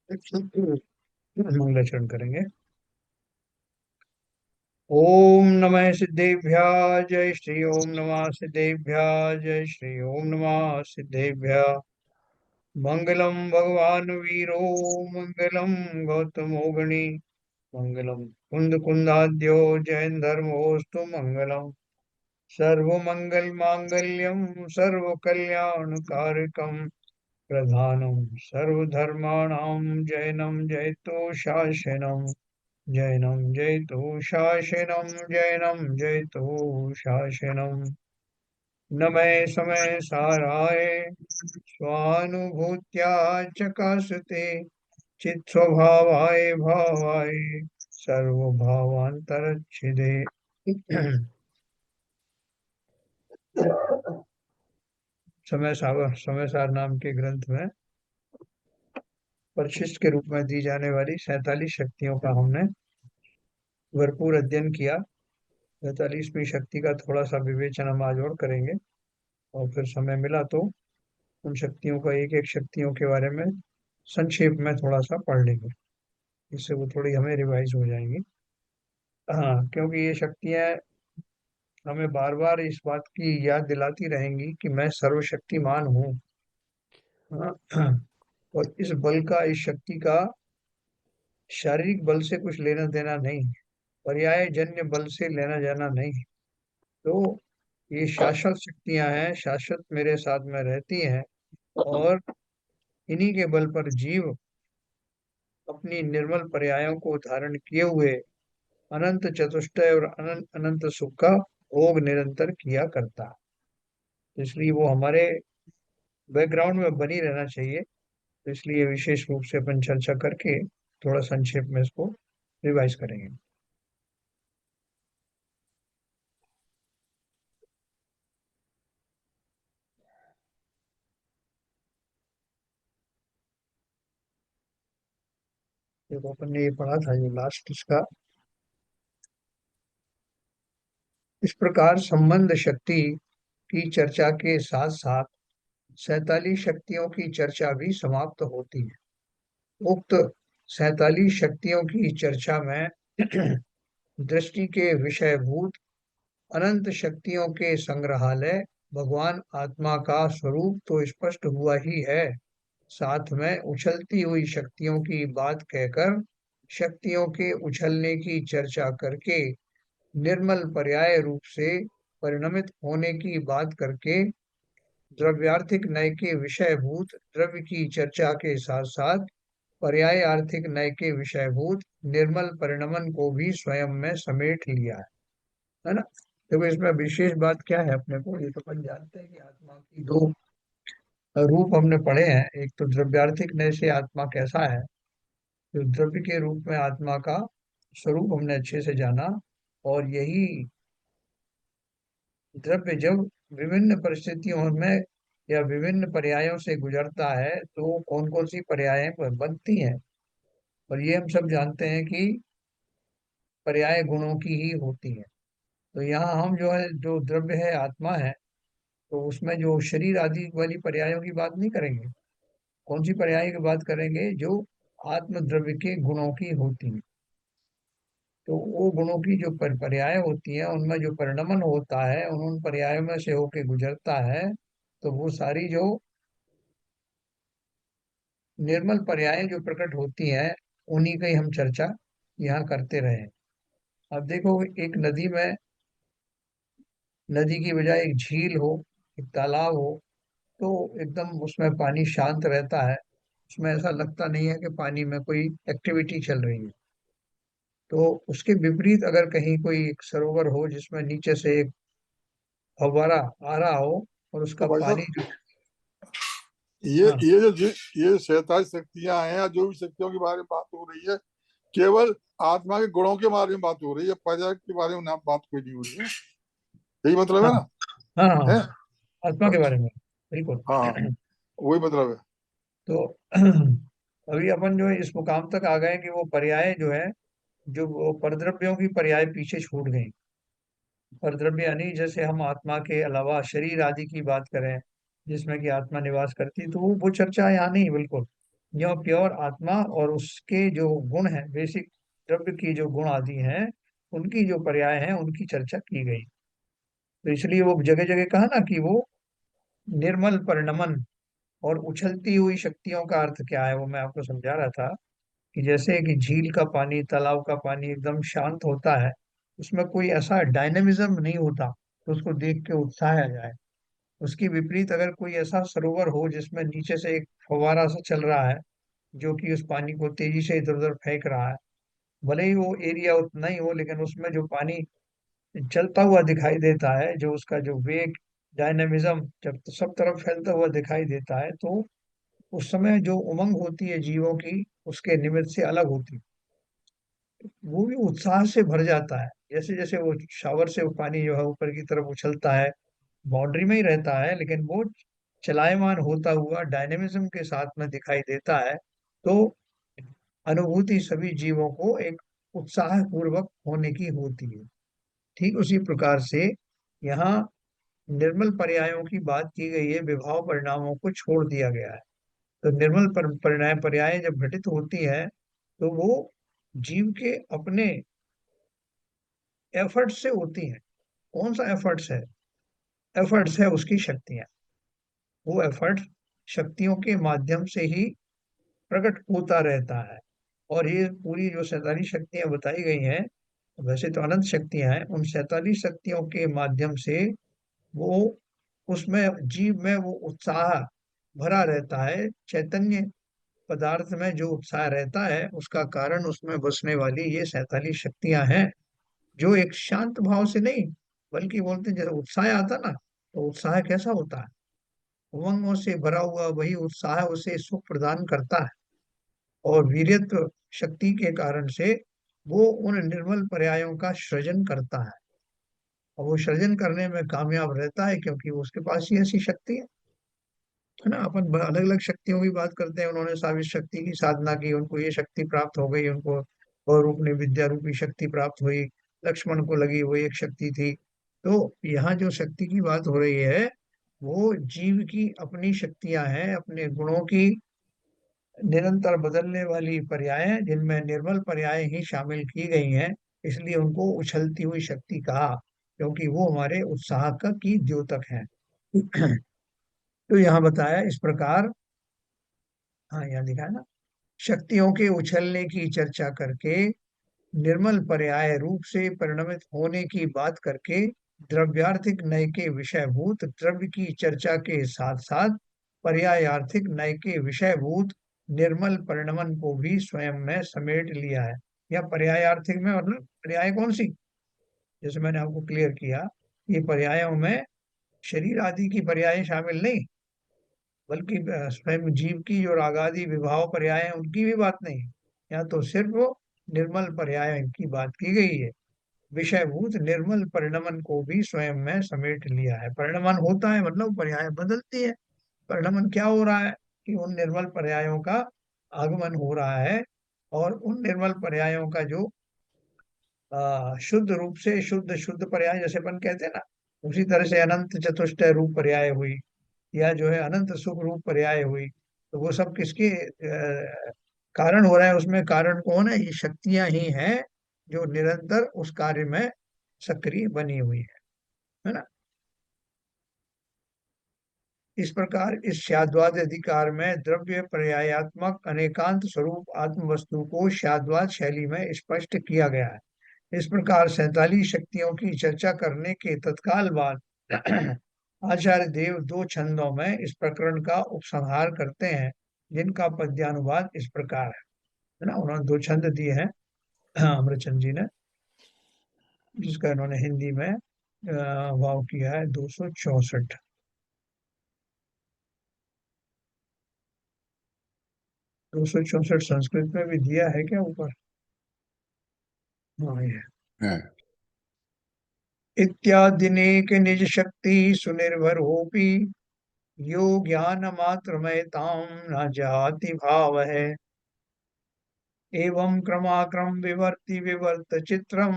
मंगलाचरण करेंगे। ओम नमः सिद्धेभ्य जय श्री ओम नमः सिद्धेभ्य जय श्री ओम नमः सिद्धेभ्य। मंगलम भगवान वीरो मंगलम गौतमो गणि मंगलम कुंद कुंदाद्यो जैन धर्मोस्तु मंगलम। सर्वमंगल मांगल्यम सर्व कल्याण कारकम प्रधानम सर्वधर्माणां जैनम जयतो शासनम। जैनम जयतु शासनम जैनम जयतु शासनम। नमः समय साराय स्वानुभूत्या चकासते चित्स्वभावाय भावाय सर्वभावांतरच्छिदे। समय सार नाम के ग्रंथ में परिशिष्ट के रूप में दी जाने वाली 47 शक्तियों का हमने भरपूर अध्ययन किया। 47वीं शक्ति का थोड़ा सा विवेचन हम आज और करेंगे, और फिर समय मिला तो उन शक्तियों का एक एक शक्तियों के बारे में संक्षेप में थोड़ा सा पढ़ लेंगे। इससे वो थोड़ी हमें रिवाइज हो जाएंगी। हाँ, क्योंकि ये शक्तियां हमें बार बार इस बात की याद दिलाती रहेंगी कि मैं सर्वशक्तिमान हूँ। हाँ, और इस बल का, इस शक्ति का शारीरिक बल से कुछ लेना देना नहीं, पर्याय जन्य बल से लेना जाना नहीं। तो ये शाश्वत शक्तियां हैं, शाश्वत मेरे साथ में रहती हैं, और इन्हीं के बल पर जीव अपनी निर्मल पर्यायों को धारण किए हुए अनंत चतुष्टय और अनंत अनंत सुख का भोग निरंतर किया करता है। इसलिए वो हमारे बैकग्राउंड में बनी रहना चाहिए। तो इसलिए विशेष रूप से अपन चर्चा करके थोड़ा संक्षेप में इसको रिवाइज करेंगे। देखो, अपन ने ये पढ़ा था जो लास्ट इसका, इस प्रकार संबंध शक्ति की चर्चा के साथ साथ 47 शक्तियों की चर्चा भी समाप्त होती है। उक्त 47 शक्तियों की चर्चा में दृष्टि के विषयभूत अनंत शक्तियों के संग्रहालय भगवान आत्मा का स्वरूप तो स्पष्ट हुआ ही है, साथ में उछलती हुई शक्तियों की बात कहकर, शक्तियों के उछलने की चर्चा करके, निर्मल पर्याय रूप से परिणमित होने की बात करके, द्रव्यार्थिक नय के विषयभूत द्रव्य की चर्चा के साथ साथ पर्याय आर्थिक नय के विषयभूत निर्मल परिणमन को भी स्वयं में समेट लिया है ना। देखो, इसमें विशेष बात क्या है, अपने को ये तो अपन जानते हैं कि आत्मा की दो रूप हमने पढ़े हैं। एक तो द्रव्यार्थिक नय से आत्मा कैसा है, तो द्रव्य के रूप में आत्मा का स्वरूप हमने अच्छे से जाना। और यही द्रव्य जब विभिन्न परिस्थितियों में या विभिन्न पर्यायों से गुजरता है तो कौन कौन सी पर्यायें बनती हैं, और ये हम सब जानते हैं कि पर्याय गुणों की ही होती है। तो यहाँ हम जो है, जो द्रव्य है आत्मा है, तो उसमें जो शरीर आदि वाली पर्यायों की बात नहीं करेंगे। कौन सी पर्याय की बात करेंगे, जो आत्म द्रव्य के गुणों की होती है। तो वो गुणों की जो पर्याय होती है, उनमें जो परिणमन होता है, उन पर्यायों में से होके गुजरता है, तो वो सारी जो निर्मल पर्याय जो प्रकट होती हैं, उन्हीं की हम चर्चा यहाँ करते रहे। अब देखो, एक नदी में, नदी की बजाय एक झील हो, एक तालाब हो, तो एकदम उसमें पानी शांत रहता है। उसमें ऐसा लगता नहीं है कि पानी में कोई एक्टिविटी चल रही है। तो उसके विपरीत अगर कहीं कोई एक सरोवर हो जिसमें नीचे से एक फव्वारा आ रहा हो, और तो उसका भाई पानी साहब, जो, ये हाँ, ये जो ये 47 शक्तियां हैं या जो भी शक्तियों के बारे में बात हो रही है, केवल आत्मा के गुणों के बारे में बात हो रही है, पर्याय के बारे में ना बात कोई नहीं हो रही है। यही मतलब हाँ, है ना? हाँ, हाँ, है। आत्मा के बारे अच्छा। में, बिल्कुल। हाँ, वही मतलब है। तो अभी अपन जो है इस मुकाम तक आ गए कि वो पर्याय जो है, जो वो परद्रव्यों की पर्याय पीछे छूट गई। परद्रव्य यानी जैसे हम आत्मा के अलावा शरीर आदि की बात करें जिसमें कि आत्मा निवास करती है, तो वो चर्चा यहाँ नहीं, बिल्कुल। यह प्योर आत्मा और उसके जो गुण हैं, बेसिक द्रव्य की जो गुण आदि हैं, उनकी जो पर्याय हैं उनकी चर्चा की गई। तो इसलिए वो जगह जगह कहा ना कि वो निर्मल परिणमन और उछलती हुई शक्तियों का अर्थ क्या है, वो मैं आपको समझा रहा था कि जैसे कि झील का पानी, तालाब का पानी एकदम शांत होता है, उसमें कोई ऐसा डायनेमिज्म नहीं होता तो उसको देख के उत्साह आ जाए। उसकी विपरीत अगर कोई ऐसा सरोवर हो जिसमें नीचे से एक फव्वारा सा चल रहा है, जो कि उस पानी को तेजी से इधर उधर फेंक रहा है, भले ही वो एरिया उतना ही हो, लेकिन उसमें जो पानी चलता हुआ दिखाई देता है, जो उसका जो वेग, डायनेमिज्म जब तो सब तरफ फैलता हुआ दिखाई देता है, तो उस समय जो उमंग होती है जीवों की, उसके निमित्त से अलग होती है। वो भी उत्साह से भर जाता है। जैसे जैसे वो शावर से वो पानी जो है ऊपर की तरफ उछलता है, बाउंड्री में ही रहता है, लेकिन वो चलायमान होता हुआ डायनेमिज्म के साथ में दिखाई देता है, तो अनुभूति सभी जीवों को एक उत्साह पूर्वक होने की होती है। ठीक उसी प्रकार से यहाँ निर्मल पर्यायों की बात की गई है, विभाव परिणामों को छोड़ दिया गया है। तो निर्मल परिणाम पर्याय जब घटित होती है, तो वो जीव के अपने एफर्ट से होती हैं। कौन सा एफर्ट्स है? एफर्ट्स है उसकी शक्तियां। वो एफर्ट शक्तियों के माध्यम से ही प्रकट होता रहता है। और ये पूरी जो 47 शक्तियां बताई गई हैं, वैसे तो अनंत शक्तियां हैं, उन 47 शक्तियों के माध्यम से वो उसमें जीव में वो उत्साह भरा रहता है। चैतन्य पदार्थ में जो उत्साह रहता है, उसका कारण उसमें बसने वाली ये 47 शक्तियां हैं, जो एक शांत भाव से नहीं, बल्कि बोलते हैं जैसे उत्साह आता ना, तो उत्साह कैसा होता है? उमंगों से भरा हुआ वही उत्साह उसे सुख प्रदान करता है। और वीर्यत्व शक्ति के कारण से वो उन निर्मल पर्यायों का सृजन करता है, और वो सृजन करने में कामयाब रहता है, क्योंकि उसके पास ही ऐसी शक्ति है ना। अपन अलग अलग शक्तियों की बात करते हैं, उन्होंने सावित शक्ति की साधना की, उनको ये शक्ति प्राप्त हो गई, उनको और रूप ने विद्या रूपी शक्ति प्राप्त हुई, लक्ष्मण को लगी वो एक शक्ति थी। तो यहाँ जो शक्ति की बात हो रही है, वो जीव की अपनी शक्तियां हैं, अपने गुणों की निरंतर बदलने वाली पर्याय हैं, जिनमें निर्मल पर्याय ही शामिल की गई हैं। इसलिए उनको उछलती हुई शक्ति कहा, क्योंकि वो हमारे उत्साह का की द्योतक है। तो यहाँ बताया इस प्रकार। हाँ, यहाँ लिखा है ना, शक्तियों के उछलने की चर्चा करके, निर्मल पर्याय रूप से परिणमित होने की बात करके, द्रव्यार्थिक नय के विषयभूत द्रव्य की चर्चा के साथ साथ पर्यायार्थिक नय के विषयभूत निर्मल परिणमन को भी स्वयं में समेट लिया है। या पर्यायार्थिक में मतलब पर्याय कौन सी? जैसे मैंने आपको क्लियर किया, ये पर्यायों में शरीर आदि की पर्याय शामिल नहीं, बल्कि स्वयं जीव की जो रागादि विभाव पर्याय हैं उनकी भी बात नहीं है। यहाँ तो सिर्फ वो निर्मल पर्याय की बात की गई है। विषयभूत निर्मल परिणमन को भी स्वयं में समेट लिया है। परिणमन होता है मतलब पर्याय बदलती है। परिणमन क्या हो रहा है? कि उन निर्मल पर्यायों का आगमन हो रहा है, और उन निर्मल पर्यायों का जो शुद्ध रूप से शुद्ध शुद्ध पर्याय जैसे अपन कहते हैं ना, उसी तरह से अनंत चतुष्टय रूप पर्याय हुई, या जो है अनंत सुख रूप पर्याय हुई। तो वो सब किसके कारण हो रहा है? उसमें कारण कौन है? ये शक्तियां ही हैं, जो निरंतर उस कार्य में सक्रिय बनी हुई है ना। इस प्रकार इस शाद्वाद अधिकार में द्रव्य पर्यायात्मक अनेकांत स्वरूप आत्म वस्तु को शाद्वाद शैली में स्पष्ट किया गया है। इस प्रकार 47 शक्तियों की चर्चा करने के तत्काल बाद आचार्य देव दो छंदों में इस प्रकरण का उपसंहार करते हैं, जिनका पद्यानुवाद इस प्रकार है ना। उन्होंने दो छंद दिए हैं अमरचंद जी ने, जिसका इन्होंने हिंदी में भाव किया है 264। 264 संस्कृत में भी दिया है क्या ऊपर? हाँ, ये है। इत्यादिनेक निज शक्ति सुनिर्भर होपी, यो ज्ञान मात्र में ताम न जाति भाव है, एवं क्रमाक्रम विवर्ति विवर्त चित्रम,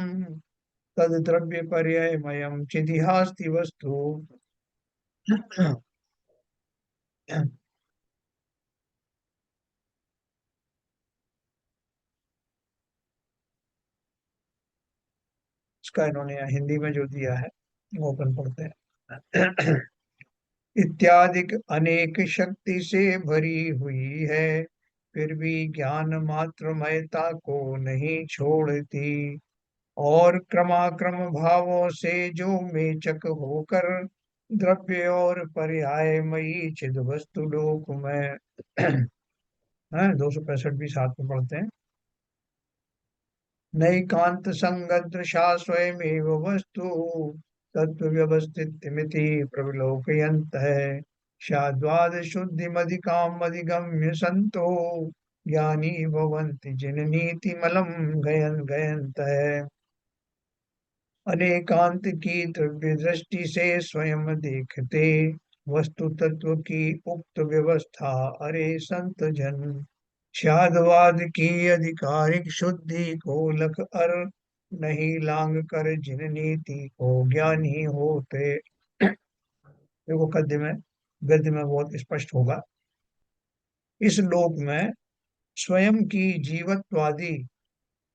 तद द्रव्य पर्ययमयम् चिदिहास्ति वस्तु। उसका इन्होंने यहाँ हिंदी में जो दिया है वो अपन पढ़ते हैं। इत्यादि अनेक शक्ति से भरी हुई है, फिर भी ज्ञान मात्र मयता को नहीं छोड़ती, और क्रमाक्रम भावों से जो मेचक होकर द्रव्य और पर्यायमयी चिद वस्तु लोक में। है 265 भी साथ में पढ़ते हैं। नैकांत संगदृशा स्वयमेव वस्तु तत्व व्यवस्थित मिति प्रविलोकयंत है, शाद्वाद शुद्धि मधिकाम अधिगम्य संतो ज्ञानी भवन्ति जिन नीति मलम गयन गयंत है। अनेकांत की द्रव्य दृष्टि से स्वयं देखते वस्तु तत्व की उक्त व्यवस्था, अरे संत जन शादवाद की आधिकारिक शुद्धि को लख अर नहीं लांग कर जिन नीति को ज्ञानी होते। देखो गद्य में बहुत स्पष्ट होगा। इस लोक में स्वयं की जीवत्वादि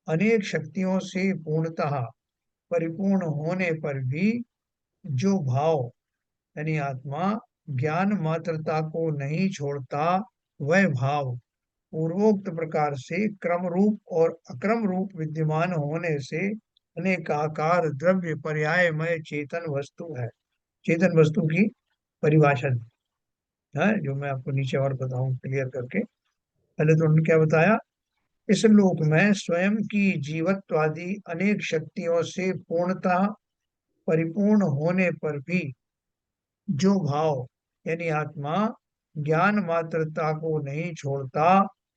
अनेक शक्तियों से पूर्णतः परिपूर्ण होने पर भी जो भाव यानी आत्मा ज्ञान मात्रता को नहीं छोड़ता, वह भाव पूर्वोक्त प्रकार से क्रम रूप और अक्रम रूप विद्यमान होने से अनेकाकार द्रव्य पर्यायमय चेतन वस्तु है। चेतन वस्तु की परिभाषा है जो मैं आपको नीचे और बताऊं क्लियर करके। पहले तो उन्होंने क्या बताया, इस लोक में स्वयं की जीवत्वादि अनेक शक्तियों से पूर्णतः परिपूर्ण होने पर भी जो भाव यानी आत्मा ज्ञान मात्रता को नहीं छोड़ता,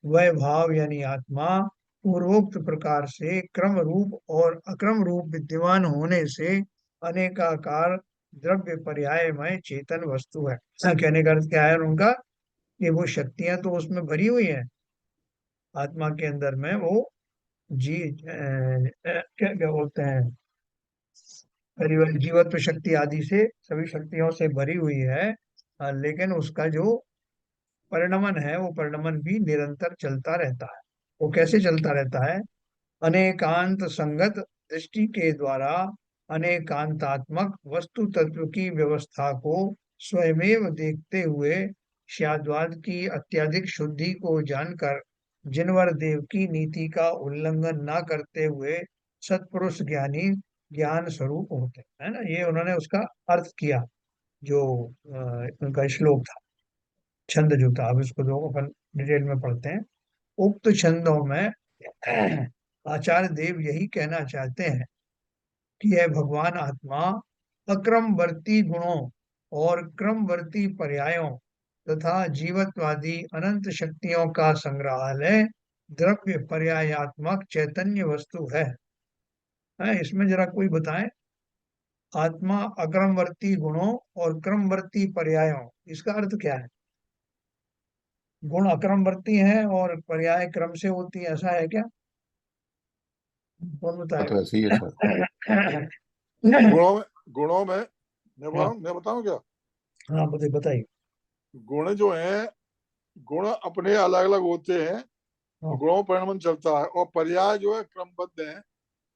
वह भाव यानी आत्मा पूर्वोक्त प्रकार से क्रम रूप और अक्रम रूप विद्यमान होने से अनेकाकार द्रव्य पर्यायमय चेतन वस्तु है। कहने का अर्थ क्या है उनका, कि वो शक्तियां तो उसमें भरी हुई हैं आत्मा के अंदर में, वो क्या क्या बोलते हैं, जीवत्व शक्ति आदि से सभी शक्तियों से भरी हुई है। लेकिन उसका जो परिणमन है वो परिणमन भी निरंतर चलता रहता है। वो कैसे चलता रहता है, अनेकांत संगत दृष्टि के द्वारा अनेकांतात्मक वस्तु तत्व की व्यवस्था को स्वयमेव देखते हुए शाद्वाद की अत्यधिक शुद्धि को जानकर जिनवर देव की नीति का उल्लंघन न करते हुए सत्पुरुष ज्ञानी ज्ञान स्वरूप होते हैं। है ना, ये उन्होंने उसका अर्थ किया जो उनका श्लोक था, छंद जो था। अब इसको जो अपन डिटेल में पढ़ते हैं। उक्त छंदों में आचार्य देव यही कहना चाहते हैं कि यह भगवान आत्मा अक्रमवर्ती गुणों और क्रमवर्ती पर्यायों तथा जीवत्वादी अनंत शक्तियों का संग्रहालय द्रव्य पर्यायात्मक चैतन्य वस्तु है। इसमें जरा कोई बताएं, आत्मा अक्रमवर्ती गुणों और क्रमवर्ती पर्यायों, इसका अर्थ क्या है? गुण अक्रमवर्ती हैं और पर्याय क्रम से होती है, ऐसा है क्या? कौन तो ऐसे ही है सर। बताएगा? गुणों में हाँ मैं बताऊं क्या? हाँ, बताइए। गुण जो है, गुण अपने अलग अलग होते हैं और हाँ। गुणों पर परिणमन चलता है, और पर्याय जो है क्रमबद्ध है,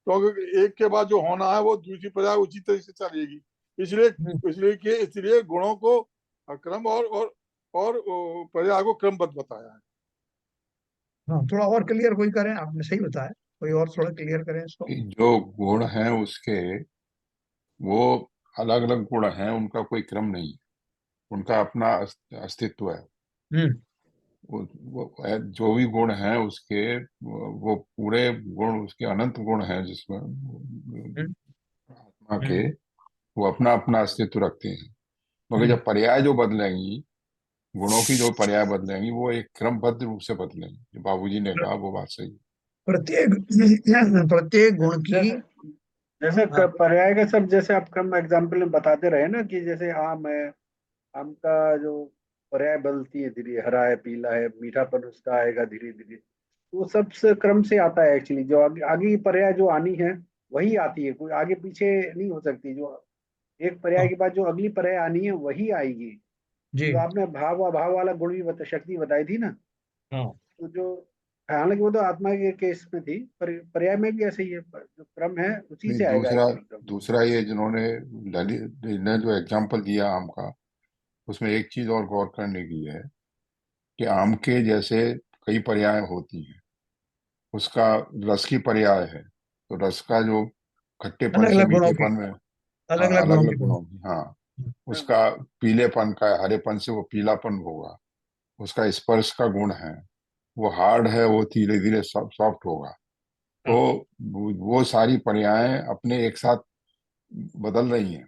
क्योंकि एक के बाद जो होना है वो दूसरी पर्याय उसी तरह से चलेगी। इसलिए हम्म, इसलिए गुणों को क्रम और पर्याय को क्रमबद्ध बताया है। हाँ, थोड़ा और क्लियर कोई करें, आपने सही बताया, कोई और थोड़ा क्लियर करें इसको। कि जो गुण हैं उसके, वो अलग अलग गुण हैं, उनका कोई क्रम नहीं है, उनका अपना अस्तित्व है। हम्म। जो भी गुण हैं उसके, वो पूरे गुण, उसके अनंत गुण हैं जिसमें हम्म। आत्मा के, हम्म। वो अपना अपना अस्तित्व रखते हैं। मगर हम्म। जब पर्याय जो बदलेंगी, गुणों की जो पर्याय बदलेंगी, वो एक क्रमबद्ध रूप से बदलेंगी। जो बाबूजी ने कहा वो बात सही है। प्रत्येक प्रत्येक गुण की। जैसे जैसे हाँ। पर्याय का सब, जैसे आप क्रम एग्जाम्पल में बताते रहे ना, कि जैसे आम है, आम का जो पर्याय बदलती है धीरे, हरा है, पीला है, मीठापन उसका आएगा धीरे धीरे, तो वो सब से क्रम से आता है एक्चुअली। जो आगे आगे की पर्याय जो आनी है वही आती है, कोई आगे पीछे नहीं हो सकती। जो एक पर्याय हाँ के बाद जो अगली पर्याय आनी है वही आएगी। जी। जो आपने भाव अभाव वाला गुण भी शक्ति बताई थी ना, हाँ। तो जो हालांकि वो तो आत्मा के केस में थी, पर पर्याय में भी ऐसे ही है, जो क्रम है उसी नहीं, से आएगा दूसरा एक्चुअली क्रम। दूसरा ये जिन्होंने ललित ने जो एग्जाम्पल दिया आम का, उसमें एक चीज और गौर करने की है कि आम के जैसे कई पर्याय होती हैं। उसका रस की पर्याय है, तो रस का जो खट्टेपन अलग से अलग गुणों के, मीठेपन में, अलग हाँ, अलग अलग गुणों अलग के। गुणों की, हाँ, उसका पीलेपन का, हरेपन से वो पीलापन होगा। उसका स्पर्श का गुण है, वो हार्ड है, वो धीरे धीरे सॉफ्ट होगा। तो हाँ, वो सारी पर्यायें अपने एक साथ बदल रही हैं,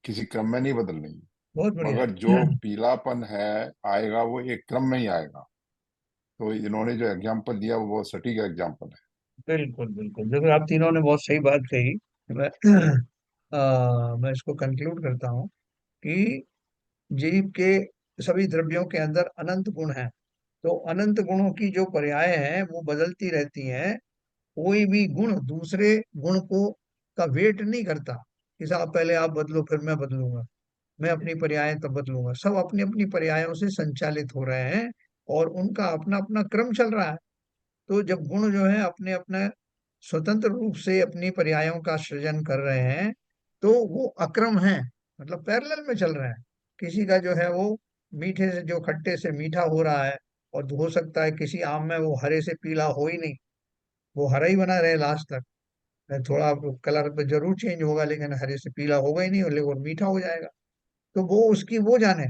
किसी क्रम में नहीं बदल रही हैं। बहुत बढ़िया। मगर जो पीलापन है आएगा वो एक क्रम में ही आएगा। तो इन्होंने जो एग्जाम्पल दिया वो बहुत सटीक एग्जाम्पल है। बिल्कुल बिल्कुल, देखो आप तीनों ने बहुत सही बात कही। मैं मैं इसको कंक्लूड करता हूँ कि जीव के सभी द्रव्यों के अंदर अनंत गुण हैं। तो अनंत गुणों की जो पर्याय हैं वो बदलती रहती हैं। कोई भी गुण दूसरे गुण को का वेट नहीं करता कि साहब पहले आप बदलो फिर मैं बदलूंगा, मैं अपनी पर्यायें तब बदलूंगा। सब अपनी अपनी पर्यायों से संचालित हो रहे हैं और उनका अपना अपना क्रम चल रहा है। तो जब गुण जो है अपने अपने स्वतंत्र रूप से अपनी पर्यायों का सृजन कर रहे हैं तो वो अक्रम है, मतलब पैरेलल में चल रहे हैं। किसी का जो है वो मीठे से जो खट्टे से मीठा हो रहा है, और हो सकता है किसी आम में वो हरे से पीला हो ही नहीं, वो हरा ही बना रहे लास्ट तक। थोड़ा कलर पे जरूर चेंज होगा लेकिन हरे से पीला होगा ही नहीं, और लेकिन मीठा हो जाएगा। तो वो उसकी वो जाने,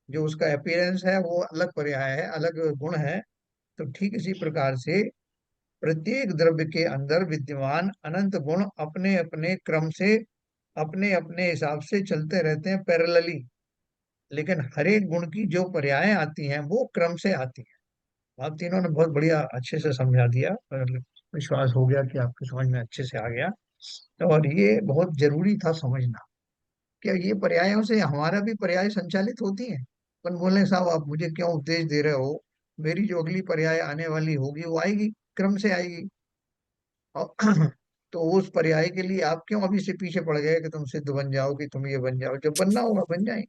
जो उसका अपीयरेंस है वो अलग पर्याय है, अलग गुण है। तो ठीक इसी प्रकार से प्रत्येक द्रव्य के अंदर विद्यमान अनंत गुण अपने अपने क्रम से, अपने अपने हिसाब से चलते रहते हैं पैरेलली। लेकिन हर एक गुण की जो पर्यायें आती हैं वो क्रम से आती हैं। आप तीनों ने बहुत बढ़िया अच्छे से समझा दिया, और विश्वास हो गया कि आपकी समझ में अच्छे से आ गया। और ये बहुत जरूरी था समझना, क्या ये पर्यायों से हमारा भी पर्याय संचालित होती है। अपन बोले साहब आप मुझे क्यों उपदेश दे रहे हो, मेरी जो अगली पर्याय आने वाली होगी वो आएगी, क्रम से आएगी। और तो उस पर्याय के लिए आप क्यों अभी से पीछे पड़ गए कि तुम सिद्ध बन जाओ, कि तुम ये बन जाओ, जब बनना होगा बन जाएंगे।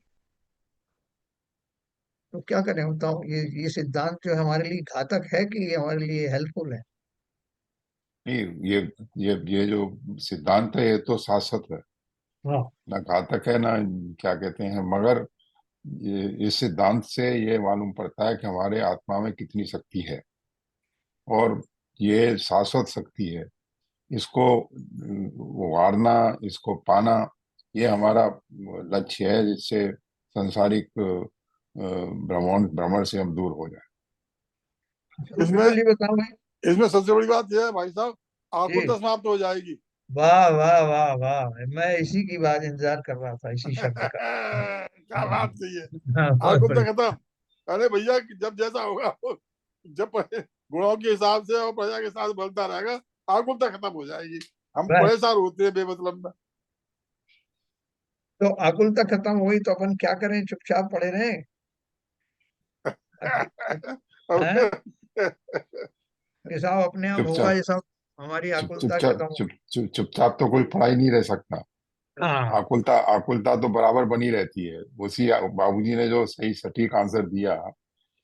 तो क्या करें बताओ, ये सिद्धांत जो है हमारे लिए घातक है कि ये हमारे लिए हेल्पफुल है। नहीं, ये जो सिद्धांत है ये तो शाश्वत है, हाँ, ना घातक है ना क्या कहते हैं। मगर ये इस सिद्धांत से ये मालूम पड़ता है कि हमारे आत्मा में कितनी शक्ति है, और ये शाश्वत शक्ति है। इसको वारना, इसको पाना, ये हमारा लक्ष्य है, जिससे सांसारिक भ्रमण से हम दूर हो जाए। चलो इसमें विपुल जी बताओ भाई। इसमें सबसे बड़ी बात यह है भाई साहब, आकुलता जी, समाप्त हो जाएगी। वाह वाह वाह वाह, मैं इसी की बात इंतजार कर रहा था, इसी शब्द का। क्या बात सही है, हाँ, बहुत आकुलता बढ़िया। खत्म। अरे भैया जब जैसा होगा जब गुणों के हिसाब से और प्रजा के साथ बढ़ता रहेगा, आकुलता खत्म हो जाएगी। हम बस, परेशान होते हैं बेमतलब में। तो आकुलता खत्म हुई तो अपन क्या करें, चुपचाप पड़े रहें? हैं अब ये सब अपने आप होगा, चुपचाप ये सब हमारी चुप आकुलता चुपचाप खत्म हो। चुपचाप तो कोई पढ़ाई नहीं रह सकता। हाँ आकुलता तो बराबर बनी रहती है। उसी बाबूजी ने जो सही सटीक आंसर दिया,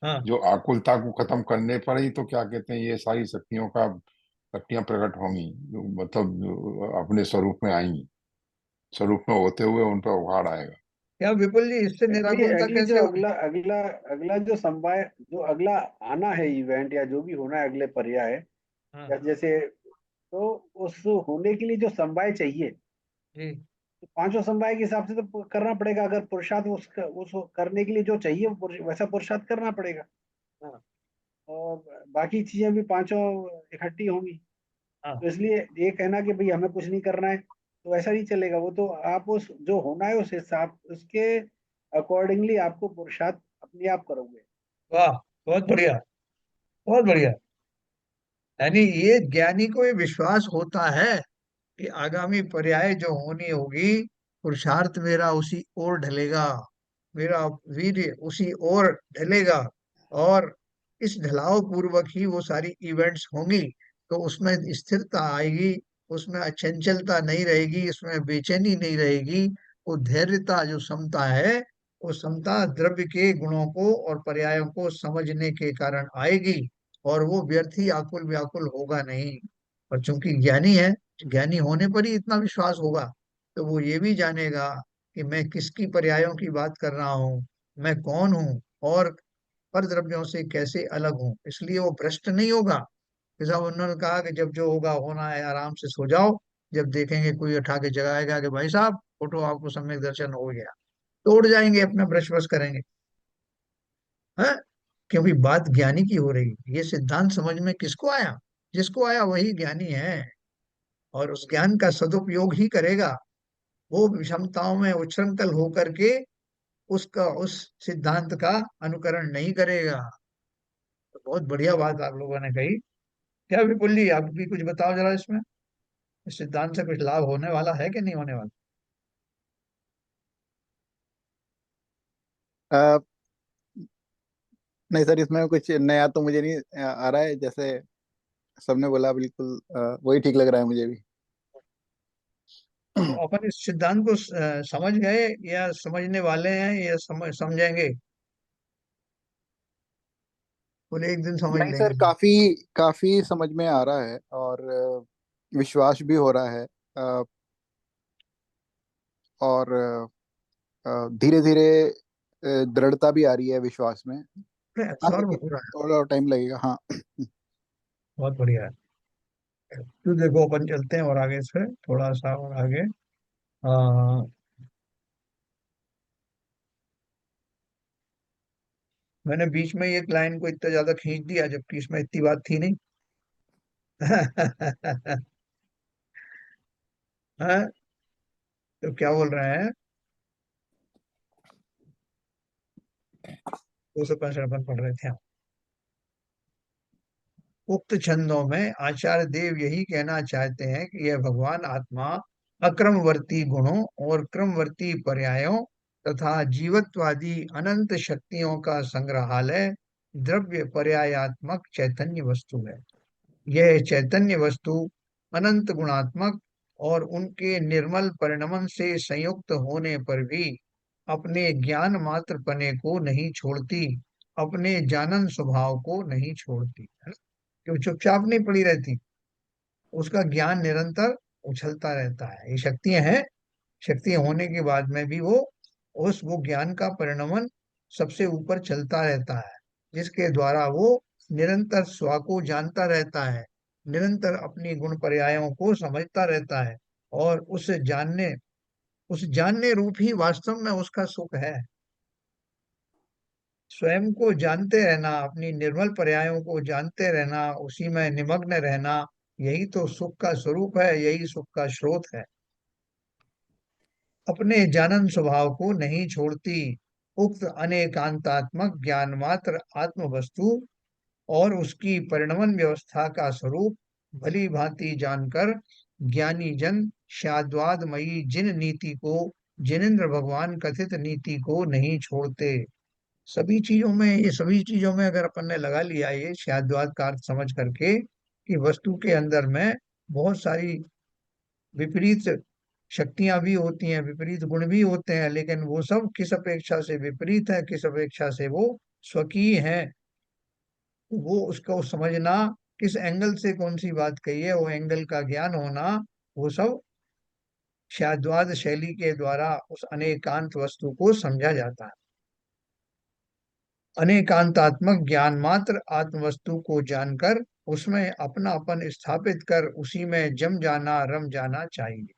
हाँ, जो आकुलता को खत्म करने पर ही तो क्या कहते हैं ये सारी शक्तियां प्रकट होंगी, मतलब अपने स्वरूप में आएंगी। स्वरूप में होते हुए उन पर उभार आएगा। क्या विपुल जी इससे अगली निराकुलता अगली जो कैसे होगी? अगला अगला अगला जो समवाय, जो अगला आना है इवेंट या जो भी होना है अगले पर्याय, हाँ, या जैसे, तो उस होने के लिए जो समवाय चाहिए, जी, तो पांचों समवाय के हिसाब से तो करना पड़ेगा। अगर पुरुषार्थ उस करने के लिए जो चाहिए वैसा पुरुषार्थ करना पड़ेगा। हाँ, और बाकी चीजें भी पांचों इकट्ठी होंगी। हाँ, तो इसलिए ये कहना कि भाई हमें कुछ नहीं करना है, तो ऐसा नहीं चलेगा। वो तो आप उस जो होना है उस हिसाब उसके अकॉर्डिंगली आपको पुरुषार्थ अपने आप करोगे। वाह, बहुत बढ़िया, बहुत बढ़िया। यानी ये ज्ञानी को ये विश्वास होता है कि आगामी पर्याय जो होनी होगी, पुरुषार्थ मेरा उसी ओर ढलेगा, मेरा वीर्य उसी ओर ढलेगा, और इस ढलाव पूर्वक ही वो सारी इवेंट्स होंगी। तो उसमें स्थिरता आएगी, उसमें अचंचलता नहीं रहेगी, इसमें बेचैनी नहीं रहेगी। वो धैर्यता जो समता है, वो समता द्रव्य के गुणों को और पर्यायों को समझने के कारण आएगी। और वो व्यर्थ ही आकुल व्याकुल होगा नहीं। और चूंकि ज्ञानी है, ज्ञानी होने पर ही इतना विश्वास होगा, तो वो ये भी जानेगा कि मैं किसकी पर्यायों की बात कर रहा हूँ, मैं कौन हूँ, और पर द्रव्यों से कैसे अलग हूँ। इसलिए वो भ्रष्ट नहीं होगा। जैसा उन्होंने कहा कि जब जो होगा होना है, आराम से सो जाओ, जब देखेंगे कोई उठा के जगाएगा कि भाई साहब उठो, आपको सम्यक दर्शन हो गया, तो उठ जाएंगे, अपना ब्रश ब्रश करेंगे। है, क्योंकि बात ज्ञानी की हो रही है। ये सिद्धांत समझ में किसको आया? जिसको आया वही ज्ञानी है, और उस ज्ञान का सदुपयोग ही करेगा। वो विषमताओं में उच्छृंखल होकर के उसका, उस सिद्धांत का अनुकरण नहीं करेगा। तो बहुत बढ़िया बात आप लोगों ने कही। क्या विपुल जी, आप भी कुछ बताओ जरा इसमें, इस सिद्धांत से कुछ लाभ होने वाला है कि नहीं होने वाला? अ, नहीं सर, इसमें कुछ नया तो मुझे नहीं आ रहा है। जैसे सबने बोला बिल्कुल वही ठीक लग रहा है मुझे भी। तो अपन इस सिद्धांत को समझ गए, या समझने वाले हैं, या समझेंगे? बोले एक दिन समझ नहीं सर, लेंगे। काफी काफी समझ में आ रहा है, और विश्वास भी हो रहा है। और धीरे धीरे दृढ़ता भी आ रही है विश्वास में। हाँ, एब्सॉर्ब लेकिन हो रहा है। थोड़ा टाइम लगेगा, हाँ। बहुत बढ़िया है। तो देखो अपन चलते हैं और आगे से थोड़ा सा और आगे। आ, मैंने बीच में एक लाइन को इतना ज्यादा खींच दिया, जबकि इसमें इतनी बात थी नहीं। हाँ, तो क्या बोल रहे हैं? 265 अपन पढ़ रहे थे। उक्त छंदों में आचार्य देव यही कहना चाहते हैं कि यह भगवान आत्मा अक्रमवर्ती गुणों और क्रमवर्ती पर्यायों तथा जीवत्वादी अनंत शक्तियों का संग्रहालय, द्रव्य पर्यायात्मक चैतन्य वस्तु है। यह चैतन्य वस्तु अनंत गुणात्मक और उनके निर्मल परिणमन से संयुक्त होने पर भी अपने ज्ञान मात्र पने को नहीं छोड़ती, अपने जानन स्वभाव को नहीं छोड़ती, है ना? क्यों चुपचाप नहीं पड़ी रहती, उसका ज्ञान निरंतर उछलता रहता है। ये शक्तियां हैं, शक्तियां होने के बाद में भी वो ज्ञान का परिणमन सबसे ऊपर चलता रहता है, जिसके द्वारा वो निरंतर स्व को जानता रहता है, निरंतर अपनी गुण पर्यायों को समझता रहता है, और उस जानने रूप ही वास्तव में उसका सुख है। स्वयं को जानते रहना, अपनी निर्मल पर्यायों को जानते रहना, उसी में निमग्न रहना, यही तो सुख का स्वरूप है, यही सुख का स्रोत है। अपने जानन स्वभाव को नहीं छोड़ती, उक्त अनेकांतात्मक ज्ञान मात्र आत्म वस्तु और उसकी परिणमन व्यवस्था का स्वरूप भली भांति जानकर ज्ञानी जन शाद्वादमयी जिन नीति को, जिनेन्द्र भगवान कथित नीति को नहीं छोड़ते। सभी चीजों में, ये सभी चीजों में अगर अपन ने लगा लिया ये शाद्वाद का अर्थ समझ करके, कि वस्तु के अंदर में बहुत सारी विपरीत शक्तियां भी होती हैं, विपरीत गुण भी होते हैं, लेकिन वो सब किस अपेक्षा से विपरीत है, किस अपेक्षा से वो स्वकीय है, वो उसको समझना, किस एंगल से कौन सी बात कही है, वो एंगल का ज्ञान होना, वो सब शाद्वाद शैली के द्वारा उस अनेकांत वस्तु को समझा जाता है। अनेकांतात्मक ज्ञान मात्र आत्म वस्तु को जानकर उसमें अपनापन स्थापित कर उसी में जम जाना, रम जाना चाहिए।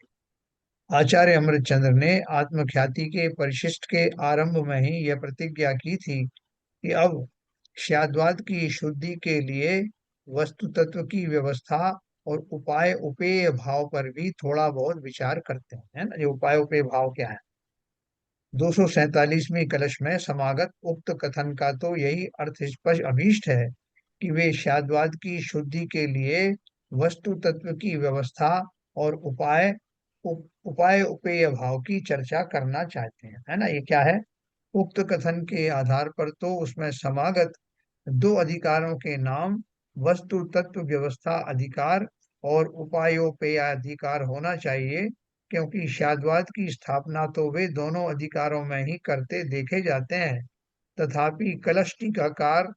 आचार्य अमृतचंद्र ने आत्मख्याति के परिशिष्ट के आरंभ में ही यह प्रतिज्ञा की थी कि अब शाद्वाद की शुद्धि के लिए वस्तु तत्व की व्यवस्था और उपाय उपेय भाव पर भी थोड़ा बहुत विचार करते हैं, है ना? ये उपाय उपेय भाव क्या है? 247वीं कलश में समागत उक्त कथन का तो यही अर्थ स्पष्ट अभीष्ट है कि वे शाद्वाद की शुद्धि के लिए वस्तु तत्व की व्यवस्था और उपाय उपेय भाव की चर्चा करना चाहते हैं, है ना? ये क्या है? उक्त कथन के आधार पर तो उसमें समागत दो अधिकारों के नाम वस्तु तत्व व्यवस्था अधिकार और उपायोपेय अधिकार होना चाहिए, क्योंकि शाद्वाद की स्थापना तो वे दोनों अधिकारों में ही करते देखे जाते हैं। तथापि कलश टीकाकार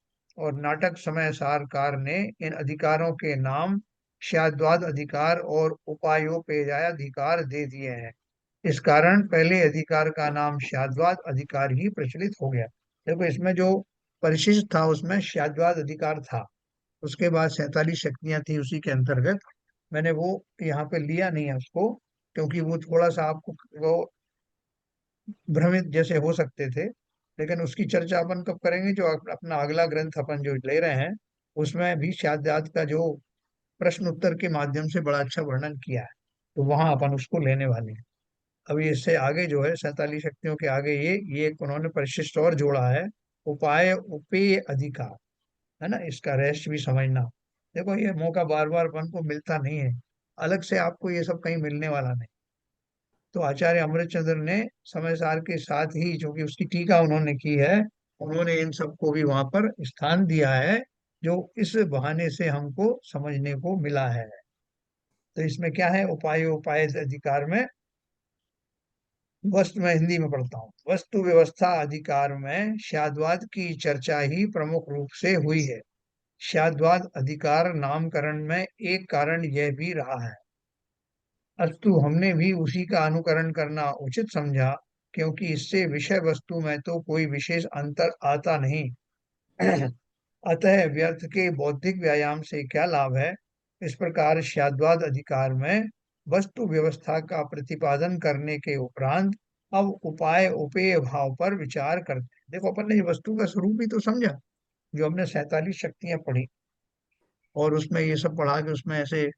और नाटक समय सारकार ने इन अधिकारों के नाम शाद्वाद अधिकार और उपायोपेय अधिकार दे दिए हैं। इस कारण पहले अधिकार का नाम शाद्वाद अधिकार ही प्रचलित हो गया। देखो इसमें जो परिशिष्ट था उसमें शाद्वाद अधिकार था, उसके बाद 47 शक्तियां थी उसी के अंतर्गत। मैंने वो यहाँ पे लिया नहीं है उसको, क्योंकि वो थोड़ा सा आपको वो भ्रमित जैसे हो सकते थे। लेकिन उसकी चर्चा अपन कब करेंगे, जो अपना अगला ग्रंथ अपन जो ले रहे हैं उसमें भी शाद्यात का जो प्रश्न उत्तर के माध्यम से बड़ा अच्छा वर्णन किया है, तो वहां अपन उसको लेने वाले हैं। अभी इससे आगे जो है 47 शक्तियों के आगे ये एक उन्होंने परिशिष्ट और जोड़ा है, उपाय उपेय अधिकार, है ना। इसका रहस्य भी समझना। देखो ये मौका बार बार अपन को मिलता नहीं है, अलग से आपको ये सब कहीं मिलने वाला नहीं। तो आचार्य अमृतचंद्र ने समय सार के साथ ही, जो कि उसकी टीका उन्होंने की है, उन्होंने इन सबको भी वहां पर स्थान दिया है, जो इस बहाने से हमको समझने को मिला है। तो इसमें क्या है, उपाय उपाय अधिकार में वस्तु, मैं हिंदी में पढ़ता हूँ, वस्तु व्यवस्था अधिकार में शाद्वाद की चर्चा ही प्रमुख रूप से हुई है। शाद्वाद अधिकार नामकरण में एक कारण यह भी रहा है, अस्तु हमने भी उसी का अनुकरण करना उचित समझा, क्योंकि इससे विषय वस्तु में तो कोई विशेष अंतर आता नहीं। अतः व्यर्थ के बौद्धिक व्यायाम से क्या लाभ है। इस प्रकार शाद्वाद अधिकार में वस्तु व्यवस्था का प्रतिपादन करने के उपरांत अब उपाय उपेय भाव पर विचार करते हैं। देखो अपन ने ये वस्तु का स्वरूप भी तो समझा, जो हमने 47 शक्तियां पढ़ी, और उसमें ये सब पढ़ा कि उसमें ऐसे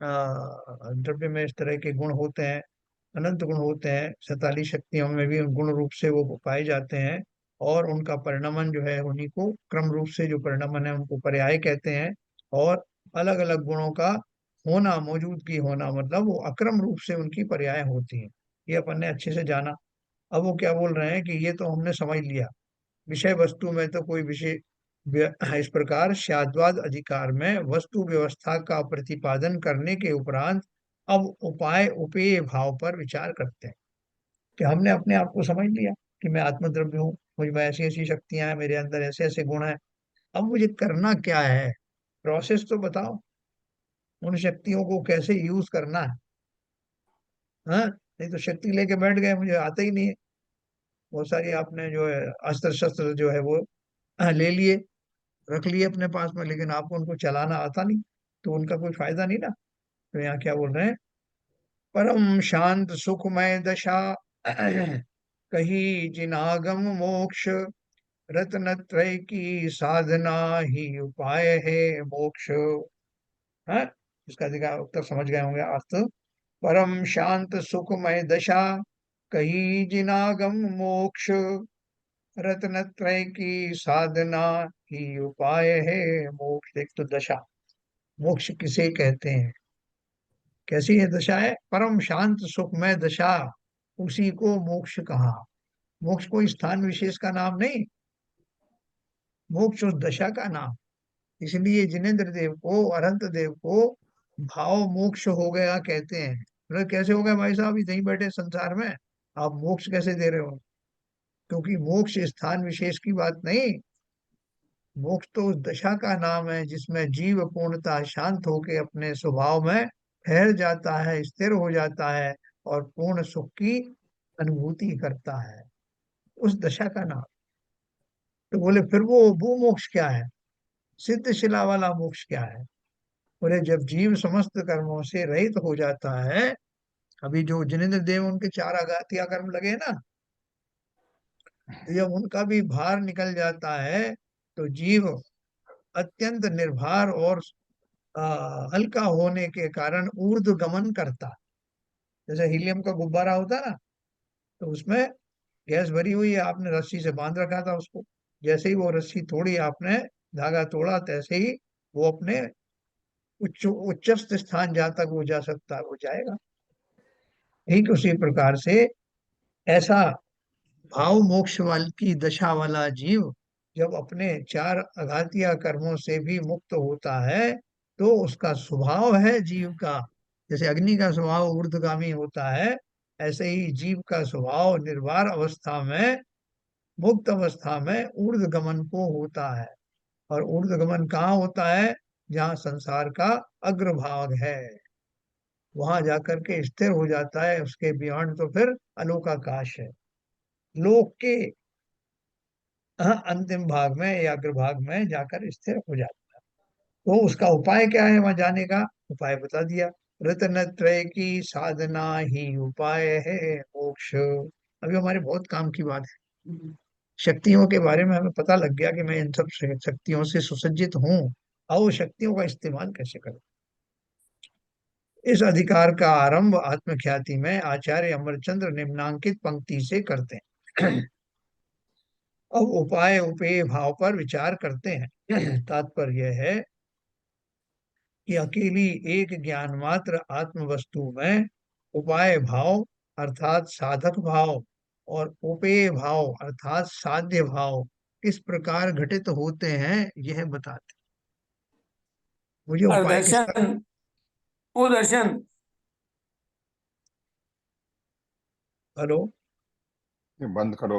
द्रव्य में इस तरह के गुण होते हैं, अनंत गुण होते हैं, 47 शक्तियों में भी गुण रूप से वो पाए जाते हैं, और उनका परिणमन जो है उन्हीं को क्रम रूप से जो परिणमन है उनको पर्याय कहते हैं। और अलग अलग गुणों का होना, मौजूदगी होना, मतलब वो अक्रम रूप से उनकी पर्याय होती हैं। ये अपन ने अच्छे से जाना। अब वो क्या बोल रहे हैं कि ये तो हमने समझ लिया, विषय वस्तु में तो कोई विषय इस प्रकार शाद्वाद अधिकार में वस्तु व्यवस्था का प्रतिपादन करने के उपरांत अब उपाय उपेय भाव पर विचार करते हैं, कि हमने अपने आप को समझ लिया कि मैं आत्मद्रव्य हूँ, मुझ में ऐसी ऐसी शक्तियां हैं, मेरे अंदर ऐसे ऐसे गुण हैं। अब मुझे करना क्या है, प्रोसेस तो बताओ, उन शक्तियों को कैसे यूज करना है। हाँ, नहीं तो शक्ति लेके बैठ गए, मुझे आता ही नहीं है। बहुत सारी आपने जो है अस्त्र शस्त्र जो है वो ले लिए, रख लिए अपने पास में, लेकिन आपको उनको चलाना आता नहीं, तो उनका कोई फायदा नहीं ना। तो यहाँ क्या बोल रहे हैं, परम शांत सुखमय दशा कही जिनागम मोक्ष, रत्न त्रय की साधना ही उपाय है मोक्ष। है, इसका उत्तर समझ गए होंगे आज तो। परम शांत सुखमय दशा कही जिनागम मोक्ष, रत्न त्रय की साधना ही उपाय है मोक्ष। एक तो दशा, मोक्ष किसे कहते हैं, कैसी है दशा है, परम शांत सुखमय दशा, उसी को मोक्ष कहा। मोक्ष कोई स्थान विशेष का नाम नहीं, मोक्ष उस दशा का नाम। इसलिए जिनेन्द्र देव को, अनंत देव को भाव मोक्ष हो गया कहते हैं। बोले कैसे हो गया भाई साहब, इतनी बैठे संसार में, आप मोक्ष कैसे दे रहे हो। क्योंकि मोक्ष स्थान विशेष की बात नहीं, मोक्ष तो उस दशा का नाम है जिसमें जीव पूर्णतः शांत होकर अपने स्वभाव में ठहर जाता है, स्थिर हो जाता है, और पूर्ण सुख की अनुभूति करता है, उस दशा का नाम। तो बोले फिर वो मोक्ष क्या है, सिद्ध शिला वाला मोक्ष क्या है। बोले जब जीव समस्त कर्मों से रहित हो जाता है, अभी जो जिनेन्द्र देव उनके 4 आघातिया कर्म लगे ना, तो जब उनका भी भार निकल जाता है, तो जीव अत्यंत निर्भर और हल्का होने के कारण ऊर्ध्व गमन करता। जैसे हीलियम का गुब्बारा होता है ना, तो उसमें गैस भरी हुई है, आपने रस्सी से बांध रखा था उसको, जैसे ही वो रस्सी तोड़ी आपने, धागा तोड़ा, तैसे ही वो अपने उच्चस्थ स्थान जहां तक वो जा सकता है वो जाएगा। ठीक उसी प्रकार से ऐसा भाव मोक्ष वाल की दशा वाला जीव जब अपने 4 अघातिया कर्मों से भी मुक्त होता है, तो उसका स्वभाव है जीव का, जैसे अग्नि का स्वभाव ऊर्ध्वगामी होता है, ऐसे ही जीव का स्वभाव निर्वाण अवस्था में, मुक्त अवस्था में ऊर्ध्व गमन को होता है। और ऊर्ध्वगमन कहाँ होता है? जहाँ संसार का अग्रभाग है, वहां जाकर के स्थिर हो जाता है। उसके बियॉन्ड तो फिर अलोकाकाश है। लोक के अंतिम भाग में या अग्रभाग में जाकर स्थिर हो जाता है। तो उसका उपाय क्या है वहां जाने का? उपाय बता दिया, रत्न त्रय की साधना ही उपाय है मोक्ष। अभी हमारे बहुत काम की बात है। शक्तियों के बारे में हमें पता लग गया कि मैं इन सब शक्तियों से सुसज्जित हूँ। और वो शक्तियों का इस्तेमाल कैसे करूं? इस अधिकार का आरंभ आत्मख्याति में आचार्य अमरचंद्र निम्नांकित पंक्ति से करते हैं। अब उपाय उपेय भाव पर विचार करते हैं। तात्पर्य यह है कि अकेली एक ज्ञान मात्र आत्म वस्तु में उपाय भाव अर्थात साधक भाव और उपेय भाव अर्थात साध्य भाव किस प्रकार घटित होते हैं यह बताते। मुझे और उपाय किसका? दर्शन, वो दर्शन। हेलो। ये बंद करो,